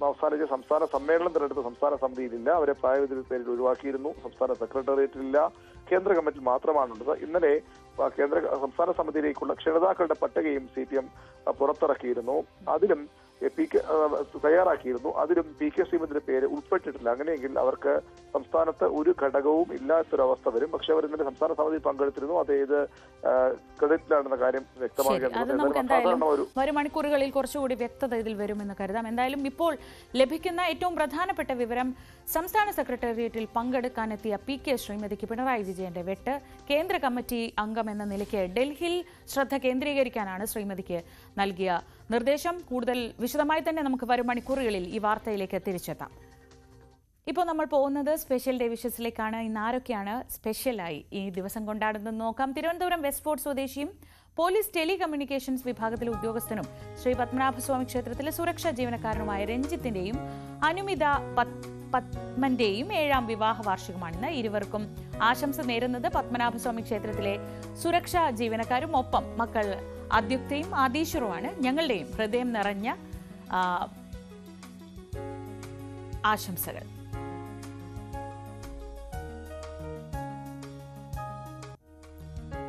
അവസാനിച്ച സംസ്ഥാന സമ്മേളനം തിരഞ്ഞെടുത്ത സംസ്ഥാന സമിതിയിലില്ല. അവരെ പ്രായപരിധി പേരിൽ ഒഴിവാക്കിയിരുന്നു. സംസ്ഥാന സെക്രട്ടേറിയറ്റിലില്ല. കേന്ദ്ര കമ്മിറ്റി മാത്രമാണുള്ളത്. ഇന്നലെ സംസ്ഥാന സമിതിയിലേക്കുള്ള ക്ഷണിതാക്കളുടെ പട്ടികയും CPM പുറത്തിറക്കിയിരുന്നു. അതിലും തയ്യാറാക്കിയിരുന്നു. അതിലും PK ശ്രീമതിയുടെ പേര് ഉൾപ്പെട്ടിട്ടില്ല. അങ്ങനെയെങ്കിൽ അവർക്ക് സംസ്ഥാനത്ത് ഒരു ഘടകവും ഇല്ലാത്തൊരവസ്ഥ വരും. പക്ഷെ അവർ ഇന്നലെ സംസ്ഥാന സമിതിയിൽ പങ്കെടുത്തിരുന്നു. അത് ഏത് ക്രെഡിറ്റിലാണെന്ന കാര്യം വ്യക്തമാക്കേണ്ടത്. വരും മണിക്കൂറുകളിൽ കുറച്ചുകൂടി വ്യക്തത ഇതിൽ വരുമെന്ന് കരുതാം. എന്തായാലും ഇപ്പോൾ ലഭിക്കുന്ന ഏറ്റവും പ്രധാനപ്പെട്ട വിവരം, സംസ്ഥാന സെക്രട്ടേറിയറ്റിൽ പങ്കെടുക്കാനെത്തിയ PK ശ്രീമതിക്ക് പിണറായി വിജയന്റെ വെട്ട്. കേന്ദ്ര കമ്മിറ്റി അംഗം എന്ന നിലയ്ക്ക് ഡൽഹിയിൽ ശ്രദ്ധ കേന്ദ്രീകരിക്കാനാണ് ശ്രീമതിക്ക് നൽകിയ നിർദ്ദേശം. കൂടുതൽ വിശദമായി തന്നെ നമുക്ക് വരും മണിക്കൂറുകളിൽ ഈ വാർത്തയിലേക്ക് തിരിച്ചെത്താം. ഇപ്പോൾ നമ്മൾ പോകുന്നത് സ്പെഷ്യൽ ഡേ വിഷസിലേക്കാണ്. ഇന്ന് ആരൊക്കെയാണ് സ്പെഷ്യലായി ഈ ദിവസം കൊണ്ടാടുന്നത് നോക്കാം. തിരുവനന്തപുരം വെസ്റ്റ് ഫോർട്ട് സ്വദേശിയും പോലീസ് ടെലികമ്മ്യൂണിക്കേഷൻസ് വിഭാഗത്തിലെ ഉദ്യോഗസ്ഥനും ശ്രീ പത്മനാഭസ്വാമി ക്ഷേത്രത്തിലെ സുരക്ഷാ ജീവനക്കാരനുമായ രഞ്ജിത്തിന്റെയും അനുമിത പത്മന്റെയും 7ാം വിവാഹ വാർഷികമാണിന്ന്. ഇരുവർക്കും ആശംസ നേരുന്നത് പത്മനാഭസ്വാമി ക്ഷേത്രത്തിലെ സുരക്ഷാ ജീവനക്കാരും ഒപ്പം മക്കൾ അദ്യുക്തയും ആദീശ്വറുമാണ്. ഞങ്ങളുടെയും ഹൃദയം നിറഞ്ഞ ആശംസകൾ.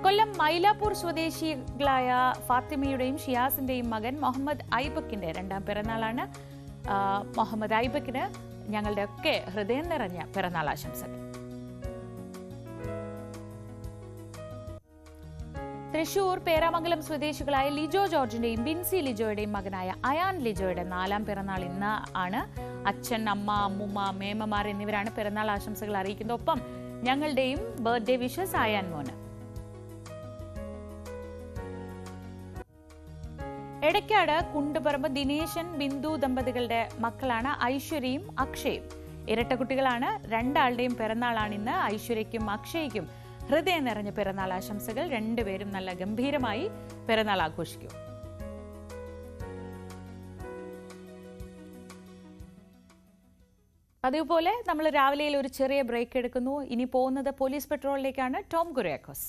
കൊല്ലം മൈലാപ്പൂർ സ്വദേശികളായ ഫാത്തിമയുടെയും ഷിയാസിന്റെയും മകൻ മുഹമ്മദ് ഐബക്കിന്റെ 2ാം പിറന്നാളാണ്. മുഹമ്മദ് ഐബക്കിന് ഞങ്ങളുടെ ഒക്കെ ഹൃദയം നിറഞ്ഞ പിറന്നാൾ ആശംസകൾ. തൃശൂർ പേരാമംഗലം സ്വദേശികളായ ലിജോ ജോർജിന്റെയും ബിൻസി ലിജോയുടെയും മകനായ അയാൻ ലിജോയുടെ 4ാം പിറന്നാൾ ഇന്ന് ആണ്. അച്ഛൻ, അമ്മ, അമ്മുമ്മ, മേമ്മമാർ എന്നിവരാണ് പിറന്നാൾ ആശംസകൾ അറിയിക്കുന്നത്. ഒപ്പം ഞങ്ങളുടെയും ബർത്ത്ഡേ വിഷസ് അയാൻ മോന്. എടക്കാട് കുണ്ടുപറമ്പ് ദിനേശൻ ബിന്ദു ദമ്പതികളുടെ മക്കളാണ് ഐശ്വര്യയും അക്ഷയും. ഇരട്ട കുട്ടികളാണ്. 2 ആളുടെയും പിറന്നാളാണിന്ന്. ഐശ്വര്യയ്ക്കും അക്ഷയ്ക്കും ഹൃദയം നിറഞ്ഞ പിറന്നാൾ ആശംസകൾ. 2 പേരും നല്ല ഗംഭീരമായി പിറന്നാൾ ആഘോഷിക്കും. അതേപോലെ നമ്മൾ രാവിലെയിൽ ഒരു ചെറിയ ബ്രേക്ക് എടുക്കുന്നു. ഇനി പോകുന്നത് പോലീസ് പെട്രോളിലേക്കാണ്. ടോം കുര്യാക്കോസ്.